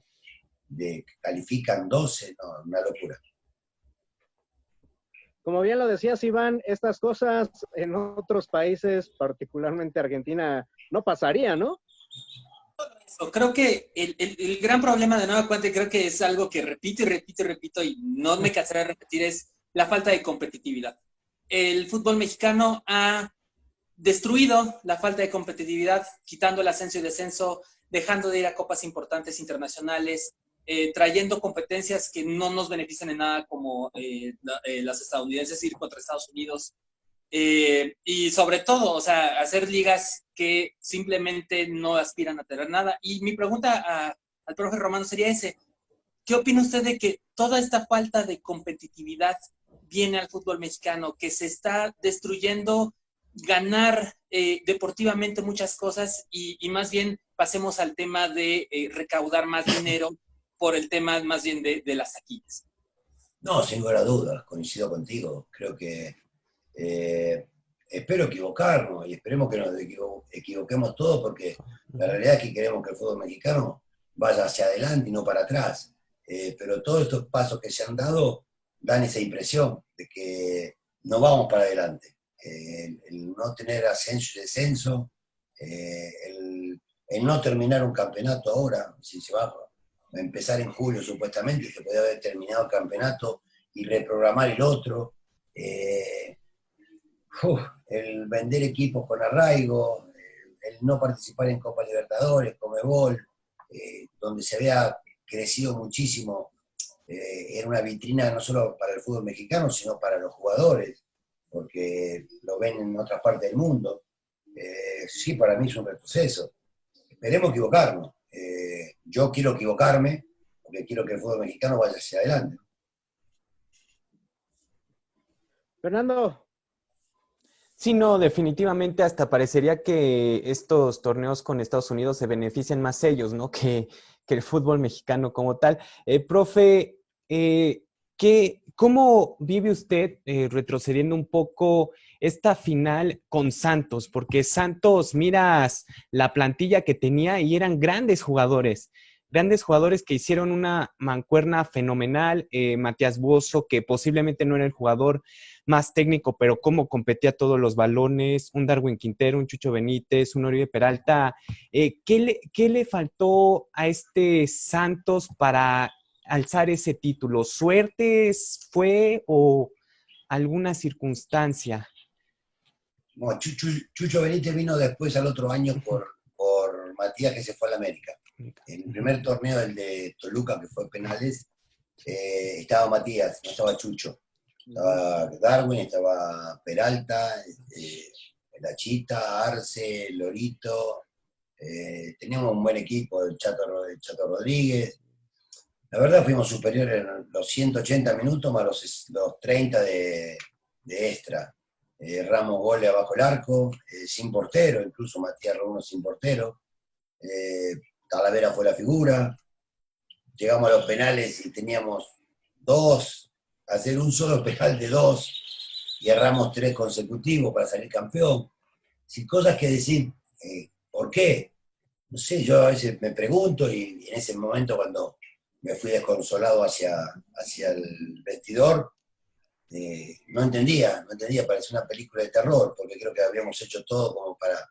que califican 12, no, una locura. Como bien lo decías, Iván, estas cosas en otros países, particularmente Argentina, no pasarían, ¿no? Creo que el gran problema de nueva cuenta, creo que es algo que repito y repito y repito, y no me cansaré de repetir, es la falta de competitividad. El fútbol mexicano ha destruido la falta de competitividad, quitando el ascenso y descenso, dejando de ir a copas importantes internacionales, trayendo competencias que no nos benefician en nada, como las estadounidenses, ir contra Estados Unidos, y sobre todo, o sea, hacer ligas que simplemente no aspiran a tener nada. Y mi pregunta al profe Romano sería ese: ¿qué opina usted de que toda esta falta de competitividad viene al fútbol mexicano, que se está destruyendo ganar deportivamente muchas cosas, y más bien pasemos al tema de recaudar más dinero por el tema más bien de las taquillas? No, sin lugar a dudas, coincido contigo. Creo que espero equivocarnos, y esperemos que nos equivoquemos todos, porque la realidad es que queremos que el fútbol mexicano vaya hacia adelante y no para atrás. Pero todos estos pasos que se han dado dan esa impresión de que no vamos para adelante. el no tener ascenso y descenso, el no terminar un campeonato ahora, si se va a empezar en julio supuestamente, se podía haber terminado el campeonato y reprogramar el otro, el vender equipos con arraigo, el no participar en Copa Libertadores, Conmebol, donde se había crecido muchísimo, era una vitrina no solo para el fútbol mexicano, sino para los jugadores, porque lo ven en otras partes del mundo. Sí, para mí es un retroceso. Esperemos equivocarnos. Yo quiero equivocarme, porque quiero que el fútbol mexicano vaya hacia adelante. Fernando. Sí, no, definitivamente hasta parecería que estos torneos con Estados Unidos se benefician más ellos, ¿no? Que el fútbol mexicano como tal. Profe, ¿cómo vive usted, retrocediendo un poco, esta final con Santos? Porque Santos, miras la plantilla que tenía y eran grandes jugadores que hicieron una mancuerna fenomenal. Matías Buoso, que posiblemente no era el jugador más técnico, pero cómo competía todos los balones, un Darwin Quintero, un Chucho Benítez, un Oribe Peralta. ¿Qué le faltó a este Santos para alzar ese título? ¿Suerte fue o alguna circunstancia? No, Chucho Benítez vino después al otro año por Matías, que se fue a la América. En el primer torneo, el de Toluca, que fue penales, estaba Matías, no estaba Chucho. Estaba Darwin, estaba Peralta, La Chita, Arce, Lorito. Teníamos un buen equipo, el Chato Rodríguez. La verdad fuimos superiores en los 180 minutos más los 30 de extra. Ramos goles abajo el arco, sin portero, incluso Matías Romo sin portero. Talavera fue la figura. Llegamos a los penales y teníamos hacer un solo penal de 2 y erramos 3 consecutivos para salir campeón. Sin cosas que decir, ¿por qué? No sé, yo a veces me pregunto, y en ese momento cuando me fui desconsolado hacia el vestidor, no entendía, parecía una película de terror, porque creo que habíamos hecho todo como para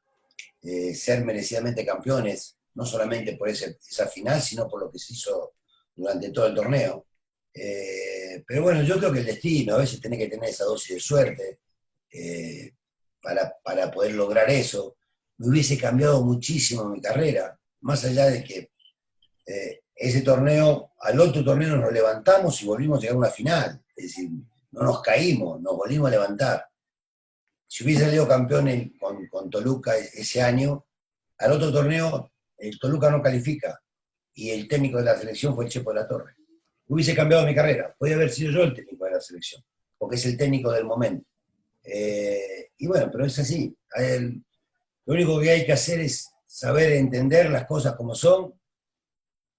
ser merecidamente campeones, no solamente por esa final, sino por lo que se hizo durante todo el torneo. Pero bueno, yo creo que el destino, a veces tiene que tener esa dosis de suerte para poder lograr eso. Me hubiese cambiado muchísimo mi carrera, más allá de que ese torneo, al otro torneo nos levantamos y volvimos a llegar a una final, es decir, no nos caímos, nos volvimos a levantar. Si hubiese salido campeón con Toluca ese año, al otro torneo el Toluca no califica y el técnico de la selección fue el Chepo de la Torre. Hubiese cambiado mi carrera, podía haber sido yo el técnico de la selección, porque es el técnico del momento. Y bueno, pero es así. Lo único que hay que hacer es saber entender las cosas como son.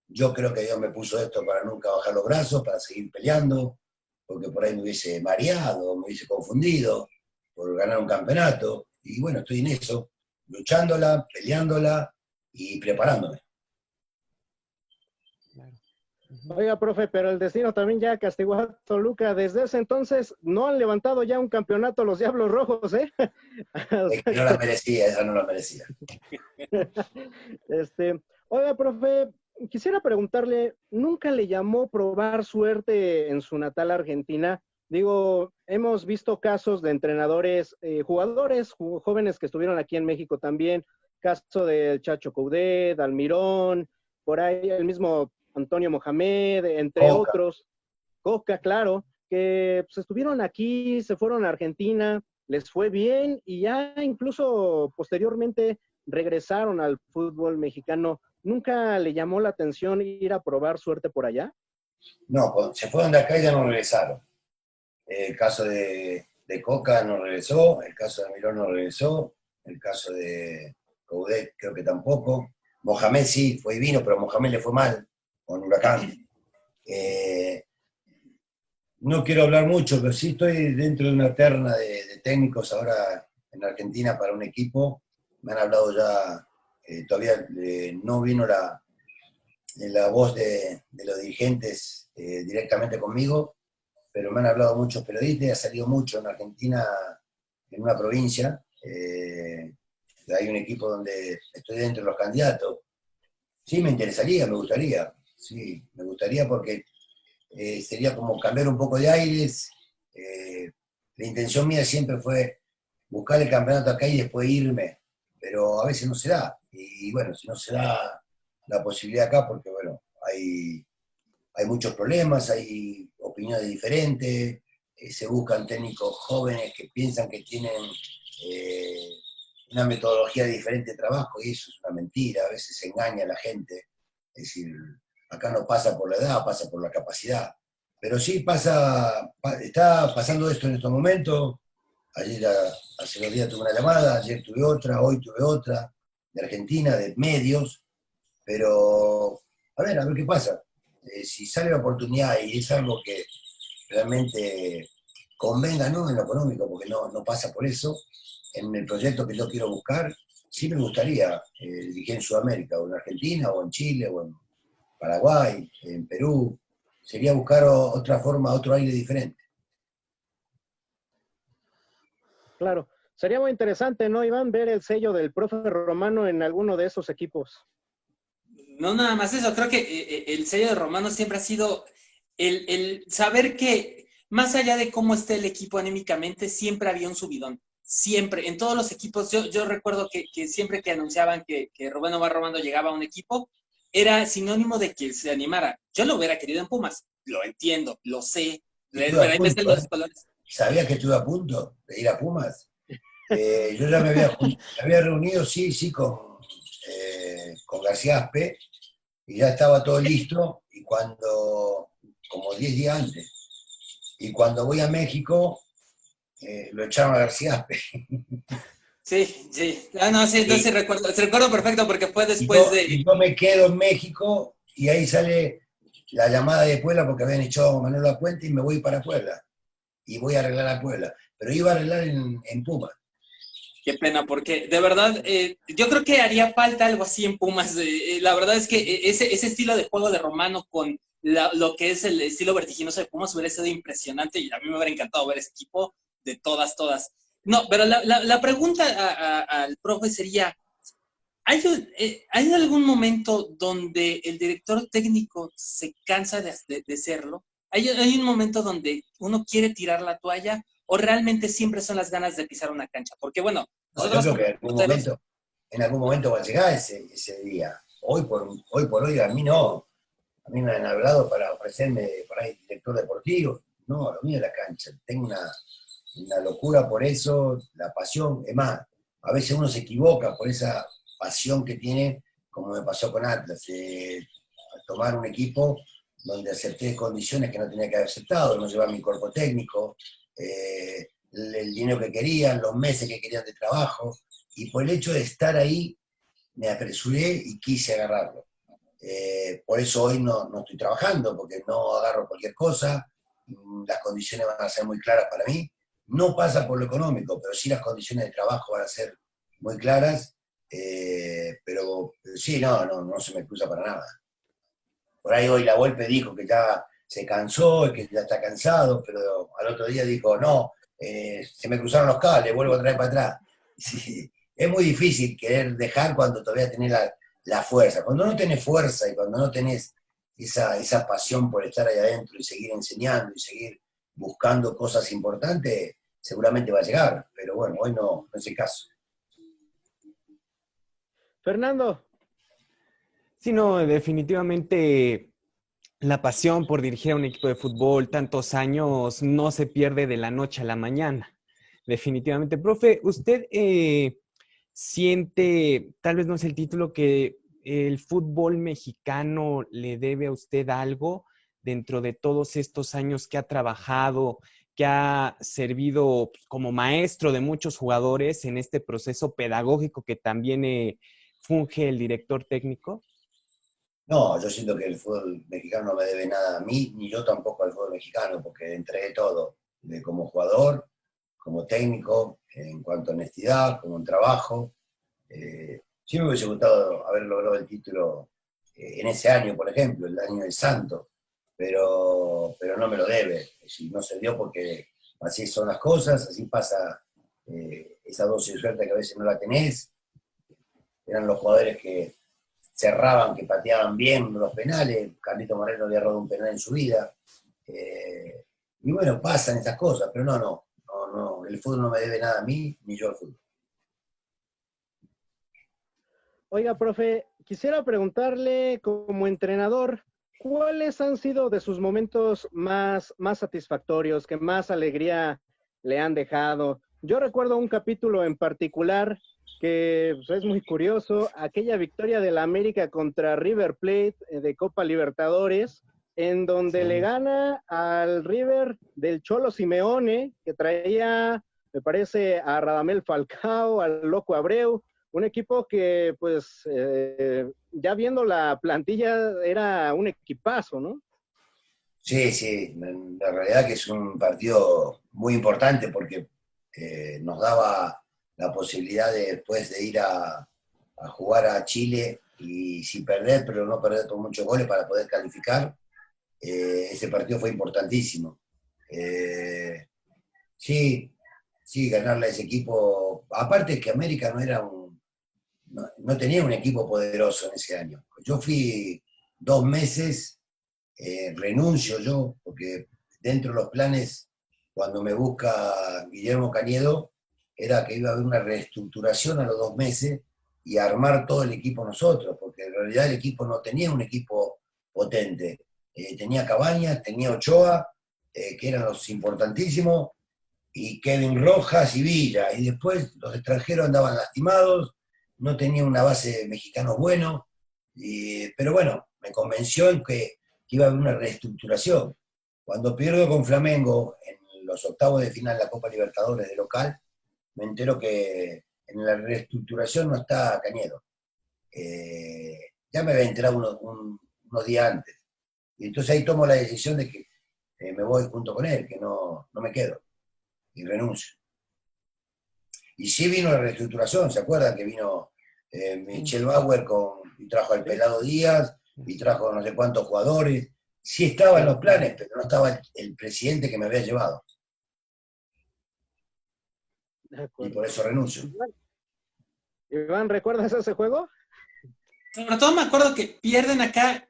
Yo creo que Dios me puso esto para nunca bajar los brazos, para seguir peleando, porque por ahí me hubiese mareado, me hubiese confundido por ganar un campeonato. Y bueno, estoy en eso, luchándola, peleándola y preparándome. Oiga, profe, pero el destino también ya castigó a Toluca. Desde ese entonces no han levantado ya un campeonato los Diablos Rojos, ¿eh? No la merecía, esa no la merecía. Oiga, profe, quisiera preguntarle, ¿nunca le llamó probar suerte en su natal Argentina? Digo, hemos visto casos de entrenadores, jugadores jóvenes que estuvieron aquí en México también, caso del Chacho Coudet, Almirón, por ahí el mismo Antonio Mohamed, entre otros, Coca, claro, que pues, estuvieron aquí, se fueron a Argentina, les fue bien y ya incluso posteriormente regresaron al fútbol mexicano. ¿Nunca le llamó la atención ir a probar suerte por allá? No, se fueron de acá y ya no regresaron. El caso de Coca no regresó, el caso de Almirón no regresó, el caso de Coudet creo que tampoco. Mohamed sí, fue y vino, pero a Mohamed le fue mal con Huracán. No quiero hablar mucho, pero sí estoy dentro de una terna de técnicos ahora en Argentina para un equipo. Me han hablado ya, todavía no vino la voz de los dirigentes directamente conmigo, pero me han hablado muchos periodistas, ha salido mucho en Argentina en una provincia, hay un equipo donde estoy dentro de los candidatos. Sí, me interesaría, me gustaría. Sí, me gustaría porque sería como cambiar un poco de aires. La intención mía siempre fue buscar el campeonato acá y después irme, pero a veces no se da. Y bueno, si no se da la posibilidad acá, porque bueno, hay muchos problemas, hay opiniones diferentes, se buscan técnicos jóvenes que piensan que tienen una metodología diferente de trabajo, y eso es una mentira, a veces se engaña a la gente. Es decir, acá no pasa por la edad, pasa por la capacidad. Pero sí está pasando esto en estos momentos. Ayer, hace 2 días tuve una llamada, ayer tuve otra, hoy tuve otra, de Argentina, de medios, pero a ver qué pasa. Si sale la oportunidad y es algo que realmente convenga, no en lo económico, porque no pasa por eso, en el proyecto que yo quiero buscar, sí me gustaría dirigir en Sudamérica, o en Argentina, o en Chile, o en Paraguay, en Perú. Sería buscar otra forma, otro aire diferente. Claro. Sería muy interesante, ¿no, Iván, ver el sello del profe Romano en alguno de esos equipos? No nada más eso, creo que el sello de Romano siempre ha sido el saber que más allá de cómo esté el equipo anímicamente, siempre había un subidón. Siempre, en todos los equipos, yo recuerdo que siempre que anunciaban que Rubén Omar Romano llegaba a un equipo, era sinónimo de que se animara. Yo lo hubiera querido en Pumas, lo entiendo, lo sé, pero ahí ves los colores. ¿Sabías que estuve a punto de ir a Pumas? Yo ya me había reunido, sí, con García Aspe, y ya estaba todo listo, y como 10 días antes, y cuando voy a México, lo echaron a García Aspe. Sí. No, sí, entonces recuerdo perfecto porque fue después y yo me quedo en México, y ahí sale la llamada de Puebla, porque habían echado a Manuel Lapuente, y me voy para Puebla, y voy a arreglar a Puebla, pero iba a arreglar en Pumas. Qué pena, porque de verdad, yo creo que haría falta algo así en Pumas. La verdad es que ese estilo de juego de Romano con lo que es el estilo vertiginoso de Pumas hubiera sido impresionante y a mí me hubiera encantado ver ese equipo de todas. No, pero la pregunta al profe sería, ¿hay algún momento donde el director técnico se cansa de serlo? ¿Hay un momento donde uno quiere tirar la toalla o realmente siempre son las ganas de pisar una cancha? Porque bueno, No, yo nosotros creo como que reporteros, en algún momento va a llegar ese día. Hoy por hoy a mí no. A mí me han hablado para ofrecerme para ir director deportivo. No, lo mío es la cancha. Tengo una locura por eso, la pasión. Es más, a veces uno se equivoca por esa pasión que tiene, como me pasó con Atlas. Tomar un equipo donde acepté condiciones que no tenía que haber aceptado, no llevar mi cuerpo técnico, el dinero que querían, los meses que querían de trabajo, y por el hecho de estar ahí me apresuré y quise agarrarlo. Por eso hoy no estoy trabajando, porque no agarro cualquier cosa, las condiciones van a ser muy claras para mí, no pasa por lo económico, pero sí las condiciones de trabajo van a ser muy claras, pero sí, no se me cruza para nada. Por ahí hoy la Volpe dijo que ya se cansó y que ya está cansado, pero al otro día dijo, no, se me cruzaron los cables, vuelvo a traer para atrás. Sí, es muy difícil querer dejar cuando todavía tenés la fuerza. Cuando no tenés fuerza y cuando no tenés esa pasión por estar ahí adentro y seguir enseñando y seguir buscando cosas importantes, seguramente va a llegar. Pero bueno, hoy no es el caso. Fernando. Sí, no, definitivamente la pasión por dirigir a un equipo de fútbol tantos años no se pierde de la noche a la mañana. Definitivamente. Profe, ¿usted siente, tal vez no es el título, que el fútbol mexicano le debe a usted algo dentro de todos estos años que ha trabajado, que ha servido como maestro de muchos jugadores en este proceso pedagógico que también funge el director técnico? No, yo siento que el fútbol mexicano no me debe nada a mí, ni yo tampoco al fútbol mexicano, porque entregué todo, como jugador, como técnico, en cuanto a honestidad, como en trabajo. Sí me hubiese gustado haber logrado el título en ese año, por ejemplo, el año del Santo, pero no me lo debe. Si no se dio porque así son las cosas, así pasa esa dosis de suerte que a veces no la tenés. Eran los jugadores que cerraban, que pateaban bien los penales. Carlito Moreno había robado un penal en su vida. Y bueno, pasan estas cosas, pero no, el fútbol no me debe nada a mí, ni yo al fútbol. Oiga, profe, quisiera preguntarle como entrenador, ¿cuáles han sido de sus momentos más satisfactorios, que más alegría le han dejado? Yo recuerdo un capítulo en particular que pues, es muy curioso, aquella victoria de la América contra River Plate de Copa Libertadores, en donde le gana al River del Cholo Simeone, que traía, me parece, a Radamel Falcao, al Loco Abreu, un equipo que, pues, ya viendo la plantilla, era un equipazo, ¿no? Sí, la realidad que es un partido muy importante porque nos daba la posibilidad de, después de ir a jugar a Chile y sin perder, pero no perder por muchos goles para poder calificar. Ese partido fue importantísimo. Sí, ganarle a ese equipo. Aparte que América no tenía un equipo poderoso en ese año. Yo fui 2 meses, renuncio yo, porque dentro de los planes, cuando me busca Guillermo Cañedo, era que iba a haber una reestructuración a los 2 meses y armar todo el equipo nosotros, porque en realidad el equipo no tenía un equipo potente. Tenía Cabañas, tenía Ochoa, que eran los importantísimos, y Kevin Rojas y Villa, y después los extranjeros andaban lastimados, no tenía una base mexicana bueno, pero bueno, me convenció en que iba a haber una reestructuración. Cuando pierdo con Flamengo en los octavos de final de la Copa Libertadores de local, me entero que en la reestructuración no está Cañedo. Ya me había enterado unos días antes. Y entonces ahí tomo la decisión de que me voy junto con él, que no me quedo, y renuncio. Y sí vino la reestructuración, ¿se acuerdan que vino Michel Bauer y trajo al Pelado Díaz, y trajo no sé cuántos jugadores? Sí estaba en los planes, pero no estaba el presidente que me había llevado. Y por eso renuncio. Iván, ¿recuerdas ese juego? Sobre todo me acuerdo que pierden acá,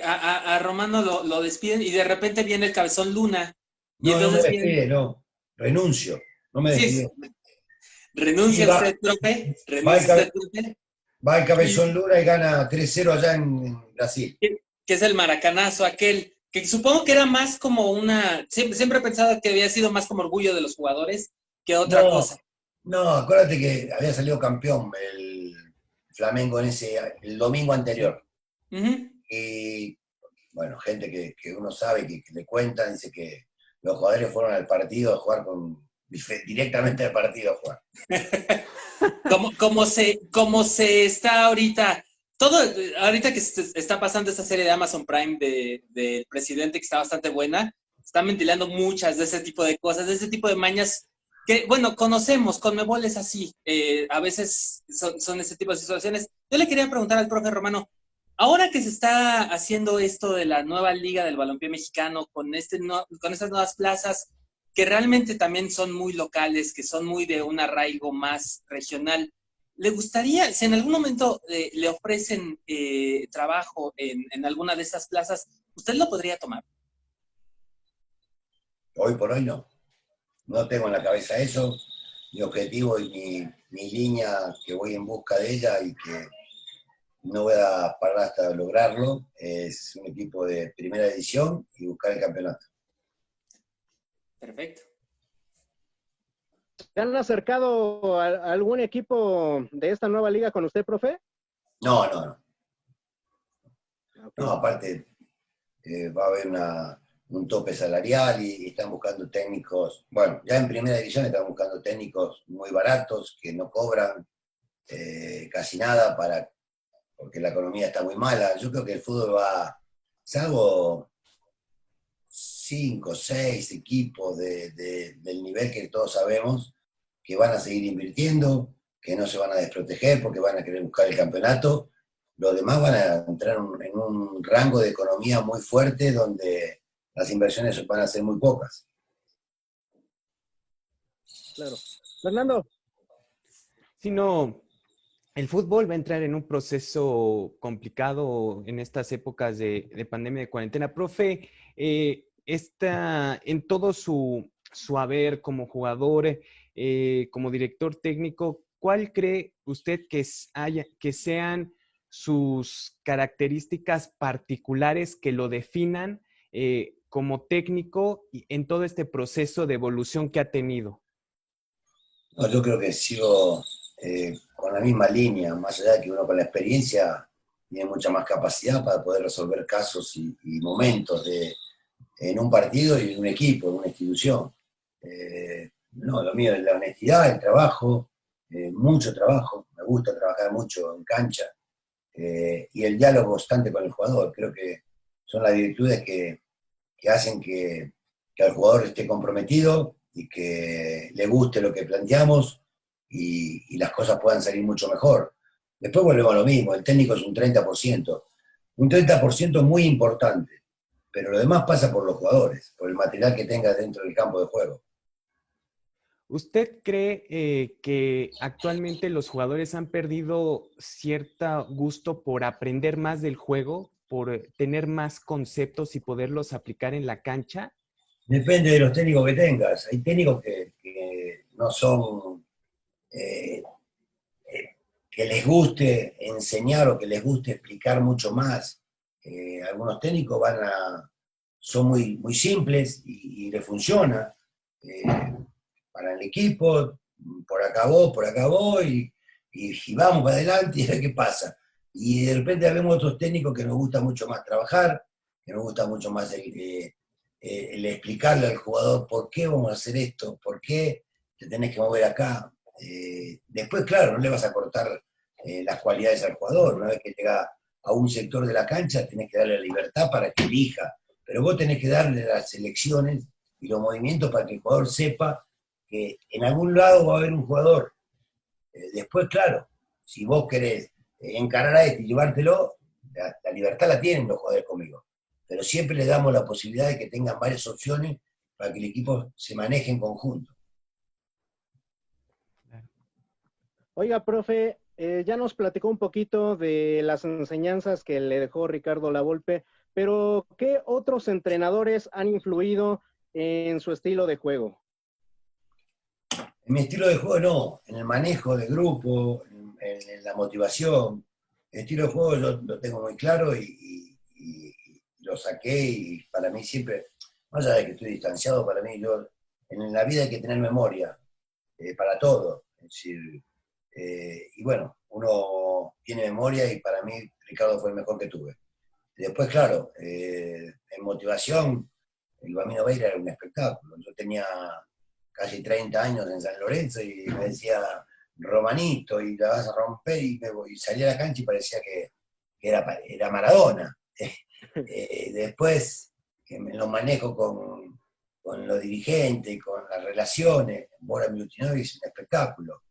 a Romano lo despiden y de repente viene el Cabezón Luna. Y No me entonces despide, no. Renuncio. No me sí, despide. renuncia usted, profe. Renuncia usted, profe. Va el Cabezón Luna y gana 3-0 allá en Brasil. Que es el maracanazo aquel, que supongo que era más como una... Siempre he pensado que había sido más como orgullo de los jugadores que otra cosa. No, acuérdate que había salido campeón el Flamengo el domingo anterior. Y bueno, gente que uno sabe, que le cuentan, dice que los jugadores fueron al partido a jugar directamente al partido a jugar. como se está ahorita, ahorita que se está pasando esta serie de Amazon Prime del presidente, que está bastante buena, están ventilando muchas de ese tipo de cosas, de ese tipo de mañas que, bueno, conocemos, Conmebol es así, a veces son ese tipo de situaciones. Yo le quería preguntar al profe Romano, ahora que se está haciendo esto de la nueva liga del balompié mexicano, con estas nuevas plazas, que realmente también son muy locales, que son muy de un arraigo más regional, ¿le gustaría, si en algún momento le ofrecen trabajo en alguna de esas plazas, usted lo podría tomar? Hoy por hoy no. No tengo en la cabeza eso. Mi objetivo y mi línea, que voy en busca de ella y que no voy a parar hasta lograrlo, es un equipo de primera división y buscar el campeonato. Perfecto. ¿Se han acercado a algún equipo de esta nueva liga con usted, profe? No. Okay. No, aparte va a haber un tope salarial y están buscando técnicos. Bueno, ya en primera división están buscando técnicos muy baratos que no cobran casi nada porque la economía está muy mala. Yo creo que el fútbol salvo 5 o 6 equipos del nivel que todos sabemos, que van a seguir invirtiendo, que no se van a desproteger porque van a querer buscar el campeonato. Los demás van a entrar en un rango de economía muy fuerte donde las inversiones van a ser muy pocas. Claro. Fernando. Sino, el fútbol va a entrar en un proceso complicado en estas épocas de pandemia, de cuarentena. Profe, en todo su haber como jugador, como director técnico, ¿cuál cree usted que sean sus características particulares que lo definan como técnico en todo este proceso de evolución que ha tenido? No, yo creo que sigo con la misma línea, más allá de que uno con la experiencia tiene mucha más capacidad para poder resolver casos y momentos en un partido y en un equipo, en una institución. No, lo mío es la honestidad, el trabajo, mucho trabajo, me gusta trabajar mucho en cancha, y el diálogo constante con el jugador. Creo que son las virtudes que hacen que el jugador esté comprometido y que le guste lo que planteamos y las cosas puedan salir mucho mejor. Después volvemos a lo mismo, el técnico es un 30% muy importante, pero lo demás pasa por los jugadores, por el material que tenga dentro del campo de juego. ¿Usted cree que actualmente los jugadores han perdido cierto gusto por aprender más del juego, por tener más conceptos y poderlos aplicar en la cancha? Depende de los técnicos que tengas. Hay técnicos que no son, eh, que les guste enseñar o que les guste explicar mucho más. Algunos técnicos son muy simples y les funciona. Eh, para el equipo, por acá voy, y vamos para adelante y a ver qué pasa. Y de repente vemos otros técnicos que nos gusta mucho más trabajar, que nos gusta mucho más el explicarle al jugador por qué vamos a hacer esto, por qué te tenés que mover acá. Después, claro, no le vas a cortar las cualidades al jugador. Una vez que llega a un sector de la cancha, tenés que darle la libertad para que elija, pero vos tenés que darle las elecciones y los movimientos para que el jugador sepa que en algún lado va a haber un jugador. Después, claro, si vos querés encarar a este y llevártelo, la libertad la tienen los jugadores conmigo. Pero siempre les damos la posibilidad de que tengan varias opciones para que el equipo se maneje en conjunto. Oiga, profe, ya nos platicó un poquito de las enseñanzas que le dejó Ricardo Lavolpe, pero ¿qué otros entrenadores han influido en su estilo de juego? En mi estilo de juego no, en el manejo del grupo, en la motivación. El estilo de juego yo lo tengo muy claro y lo saqué, y para mí siempre, más allá de que estoy distanciado, para mí en la vida hay que tener memoria para todo. Es decir, y bueno, uno tiene memoria y para mí Ricardo fue el mejor que tuve. Después, claro, en motivación, el Bambino Veira era un espectáculo. Yo tenía casi 30 años en San Lorenzo y me decía Romanito y la vas a romper, y salía a la cancha y parecía que era Maradona. Después me lo manejo con los dirigentes, con las relaciones. Bora Milutinovic es un espectáculo.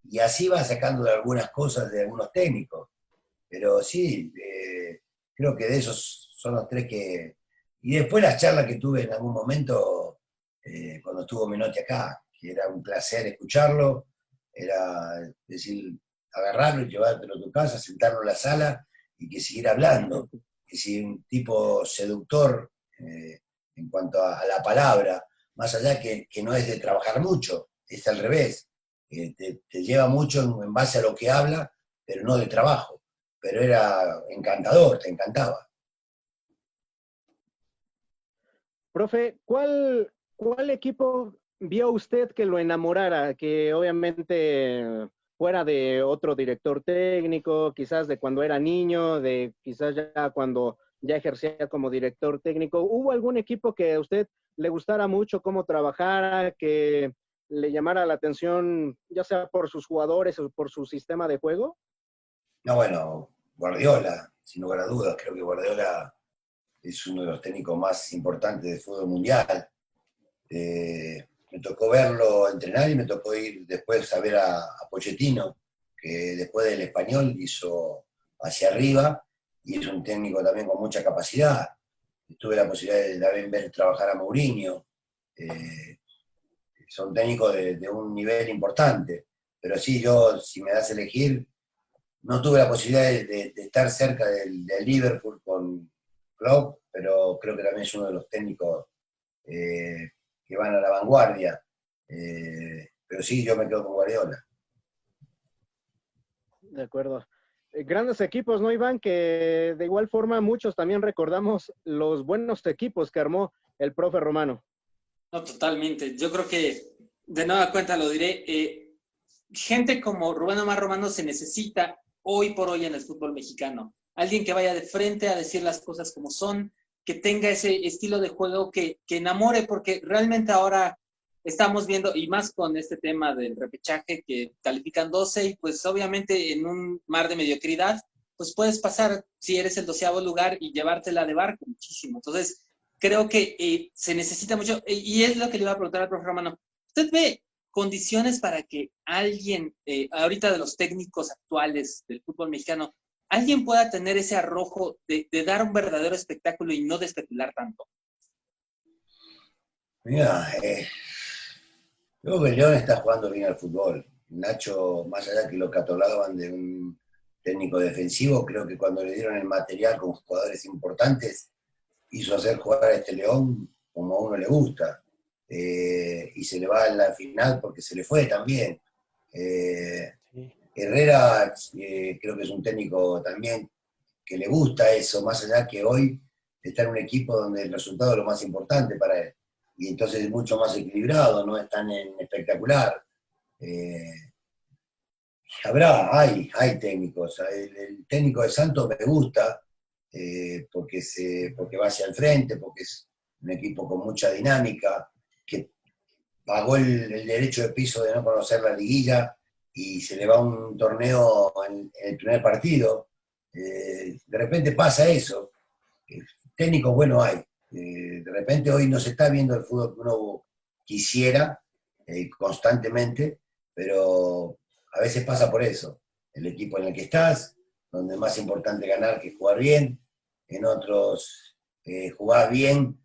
Y así va sacando de algunas cosas de algunos técnicos. Pero sí, creo que de esos son los tres que... Y después las charlas que tuve en algún momento, cuando estuvo Menotti acá, que era un placer escucharlo, era decir, agarrarlo y llevártelo a tu casa, sentarlo en la sala y que siguiera hablando. Que si un tipo seductor en cuanto a la palabra, más allá que no es de trabajar mucho, es al revés. Te lleva mucho en base a lo que habla, pero no de trabajo. Pero era encantador, te encantaba. Profe, ¿cuál equipo vio usted que lo enamorara? Que obviamente fuera de otro director técnico, quizás de cuando era niño, de quizás ya cuando ya ejercía como director técnico. ¿Hubo algún equipo que a usted le gustara mucho cómo trabajara, que le llamara la atención, ya sea por sus jugadores o por su sistema de juego? No, bueno, Guardiola, sin lugar a dudas, creo que Guardiola es uno de los técnicos más importantes del fútbol mundial. Me tocó verlo entrenar y me tocó ir después a ver a Pochettino, que después del Español hizo hacia arriba y es un técnico también con mucha capacidad. Tuve la posibilidad de ver trabajar a Mourinho. son técnicos de un nivel importante. Pero sí, yo, si me das a elegir, no tuve la posibilidad de estar cerca del Liverpool con Klopp, pero creo que también es uno de los técnicos que van a la vanguardia. Pero sí, yo me quedo con Guardiola. De acuerdo. Grandes equipos, ¿no, Iván? Que de igual forma muchos también recordamos los buenos equipos que armó el profe Romano. No, totalmente. Yo creo que, de nueva cuenta lo diré, gente como Rubén Omar Romano se necesita hoy por hoy en el fútbol mexicano. Alguien que vaya de frente a decir las cosas como son, que tenga ese estilo de juego que enamore, porque realmente ahora estamos viendo, y más con este tema del repechaje, que califican 12 y pues obviamente en un mar de mediocridad, pues puedes pasar, si eres el 12º lugar, y llevártela de barco muchísimo. Entonces, creo que se necesita mucho, y es lo que le iba a preguntar al profe Romano. ¿Usted ve condiciones para que alguien, ahorita de los técnicos actuales del fútbol mexicano, alguien pueda tener ese arrojo de dar un verdadero espectáculo y no de especular tanto? Mira, creo que el León está jugando bien al fútbol. Nacho, más allá que lo catalogaban de un técnico defensivo, creo que cuando le dieron el material con jugadores importantes, hizo hacer jugar a este León como a uno le gusta. Y se le va en la final porque se le fue también. Herrera creo que es un técnico también que le gusta eso, más allá que hoy está en un equipo donde el resultado es lo más importante para él. Y entonces es mucho más equilibrado, no es tan espectacular. Hay técnicos. El técnico de Santos me gusta porque va hacia el frente, porque es un equipo con mucha dinámica, que pagó el derecho de piso de no conocer la liguilla y se le va un torneo en el primer partido. De repente pasa eso. Técnicos buenos hay. De repente hoy no se está viendo el fútbol que uno quisiera constantemente, pero a veces pasa por eso. El equipo en el que estás, donde es más importante ganar que jugar bien, en otros jugás bien,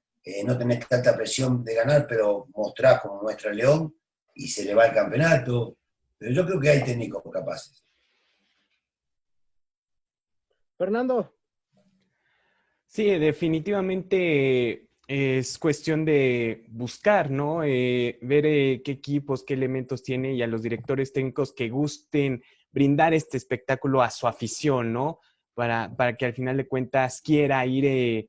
no tenés tanta presión de ganar, pero mostrás como muestra León y se le va el campeonato. Pero yo creo que hay técnicos capaces. Fernando. Sí, definitivamente es cuestión de buscar, ¿no? Ver qué equipos, qué elementos tiene y a los directores técnicos que gusten brindar este espectáculo a su afición, ¿no? Para que al final de cuentas quiera ir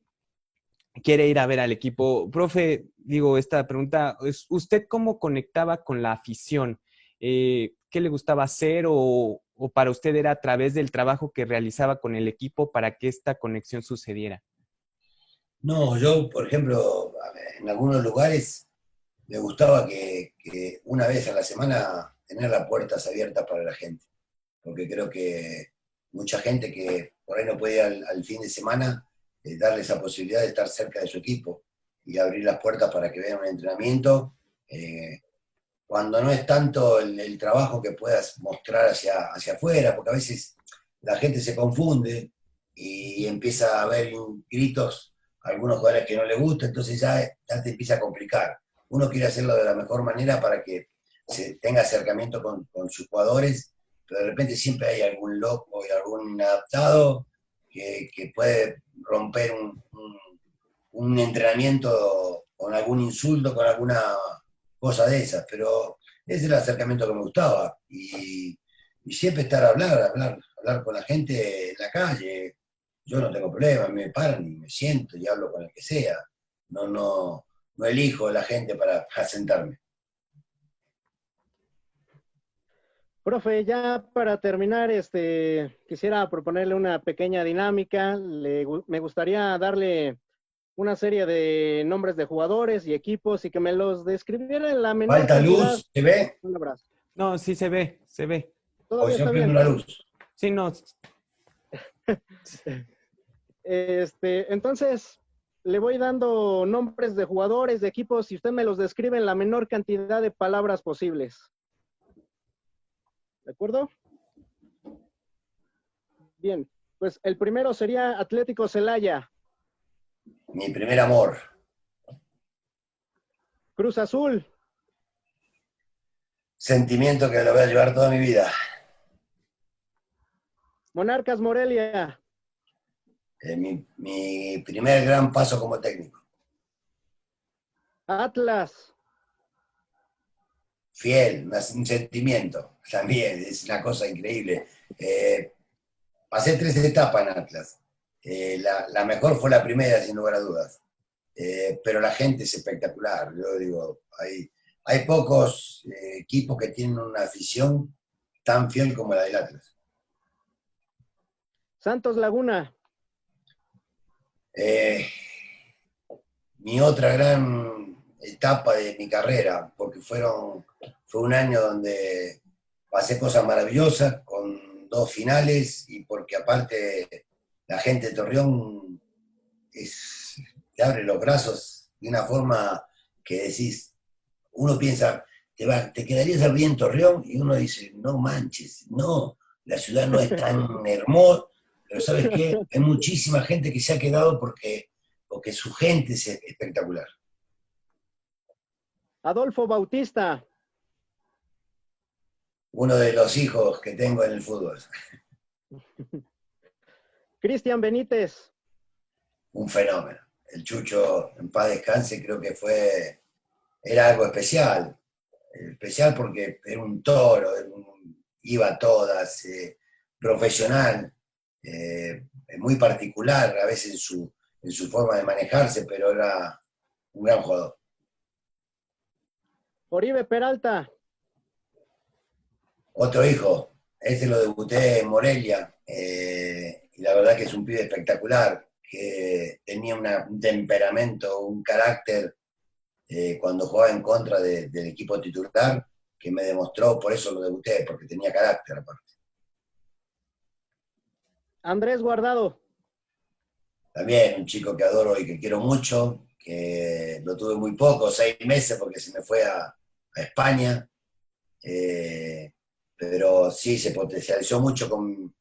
a ver al equipo. Profe, digo, esta pregunta, ¿usted cómo conectaba con la afición? ¿Qué le gustaba hacer o para usted era a través del trabajo que realizaba con el equipo para que esta conexión sucediera? No, yo, por ejemplo, en algunos lugares me gustaba que una vez a la semana tener las puertas abiertas para la gente, porque creo que mucha gente que por ahí no puede ir al fin de semana, darle esa posibilidad de estar cerca de su equipo y abrir las puertas para que vean un entrenamiento, cuando no es tanto el trabajo que puedas mostrar hacia afuera, porque a veces la gente se confunde y empieza a haber gritos a algunos jugadores que no le gusta, entonces ya te empieza a complicar. Uno quiere hacerlo de la mejor manera para que se tenga acercamiento con sus jugadores, pero de repente siempre hay algún loco y algún adaptado que puede romper un entrenamiento con algún insulto, con alguna cosa de esas, pero ese es el acercamiento que me gustaba. Y siempre estar a hablar con la gente en la calle. Yo no tengo problema, me paran y me siento y hablo con el que sea. No elijo la gente para sentarme. Profe, ya para terminar, quisiera proponerle una pequeña dinámica. Me gustaría darle una serie de nombres de jugadores y equipos y que me los describiera en la menor Falta cantidad. luz, ¿se ve? Un abrazo. No, sí se ve, se ve. Todavía Hoy está prendo bien. la luz. Sí, no. Entonces, le voy dando nombres de jugadores, de equipos, y usted me los describe en la menor cantidad de palabras posibles. ¿De acuerdo? Bien, pues el primero sería Atlético Celaya. Mi primer amor. Cruz Azul. Sentimiento que lo voy a llevar toda mi vida. Monarcas Morelia. Mi primer gran paso como técnico. Atlas. Fiel, un sentimiento también, es una cosa increíble. Pasé 3 etapas en Atlas. La mejor fue la primera, sin lugar a dudas. Pero la gente es espectacular. Yo digo, hay pocos equipos que tienen una afición tan fiel como la del Atlas. Santos Laguna. Mi otra gran etapa de mi carrera, porque fue un año donde pasé cosas maravillosas, con 2 finales, y porque aparte la gente de Torreón te abre los brazos de una forma que decís, uno piensa, te quedarías al bien Torreón, y uno dice, no manches, no, la ciudad no es tan hermosa, pero ¿sabes qué? Hay muchísima gente que se ha quedado porque su gente es espectacular. Adolfo Bautista. Uno de los hijos que tengo en el fútbol. Cristian Benítez. Un fenómeno. El Chucho, en paz descanse, creo que era algo especial. Especial porque era un toro, iba a todas, profesional, muy particular a veces en su forma de manejarse, pero era un gran jugador. Oribe Peralta. Otro hijo, lo debuté en Morelia, y la verdad que es un pibe espectacular, que tenía un temperamento, un carácter, cuando jugaba en contra del equipo titular, que me demostró, por eso lo debuté, porque tenía carácter aparte. Andrés Guardado. También un chico que adoro y que quiero mucho, que lo tuve muy poco, 6 meses, porque se me fue a España, pero sí se potencializó mucho con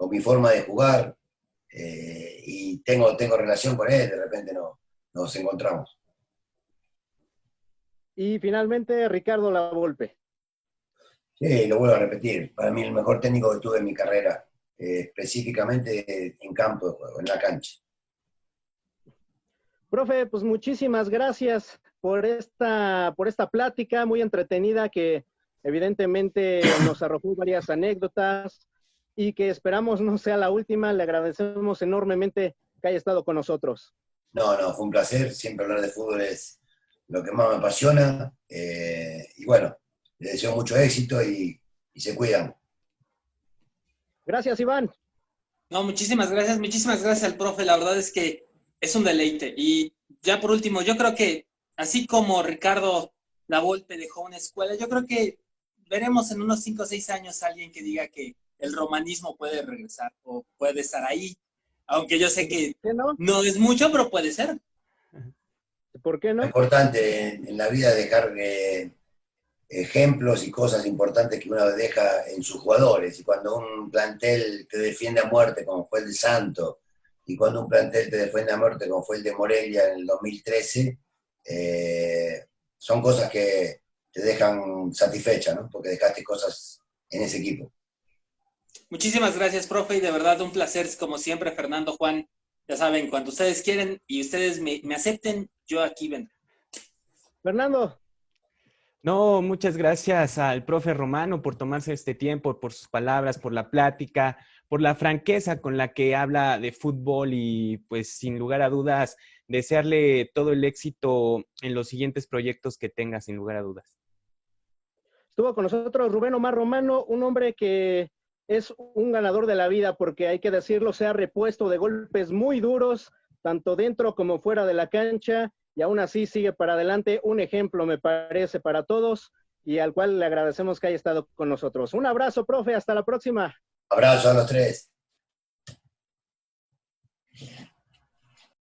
mi forma de jugar, y tengo relación con él, de repente nos encontramos. Y finalmente Ricardo Lavolpe. Sí, lo vuelvo a repetir, para mí el mejor técnico que tuve en mi carrera, específicamente en campo de juego, en la cancha. Profe, pues muchísimas gracias por esta plática muy entretenida que evidentemente nos arrojó varias anécdotas y que esperamos no sea la última. Le agradecemos enormemente que haya estado con nosotros. No, fue un placer, siempre hablar de fútbol es lo que más me apasiona, y bueno, les deseo mucho éxito y se cuidan. Gracias, Iván. No, muchísimas gracias al profe, la verdad es que es un deleite. Y ya por último, yo creo que así como Ricardo Lavolpe dejó una escuela, yo creo que veremos en unos 5 o 6 años a alguien que diga que el romanismo puede regresar o puede estar ahí, aunque yo sé que no es mucho, pero puede ser. ¿Por qué no? Es importante en la vida dejar ejemplos y cosas importantes que uno deja en sus jugadores, y cuando un plantel te defiende a muerte como fue el de Santos, y cuando un plantel te defiende a muerte como fue el de Morelia en el 2013, son cosas que te dejan satisfecha, ¿no? Porque dejaste cosas en ese equipo. Muchísimas gracias, profe, y de verdad un placer, como siempre, Fernando, Juan. Ya saben, cuando ustedes quieren y ustedes me acepten, yo aquí vendré. Fernando. No, muchas gracias al profe Romano por tomarse este tiempo, por sus palabras, por la plática, por la franqueza con la que habla de fútbol y pues sin lugar a dudas desearle todo el éxito en los siguientes proyectos que tenga, sin lugar a dudas. Estuvo con nosotros Rubén Omar Romano, un hombre que es un ganador de la vida, porque hay que decirlo, se ha repuesto de golpes muy duros, tanto dentro como fuera de la cancha, y aún así sigue para adelante. Un ejemplo, me parece, para todos, y al cual le agradecemos que haya estado con nosotros. Un abrazo, profe, hasta la próxima. Abrazo a los tres.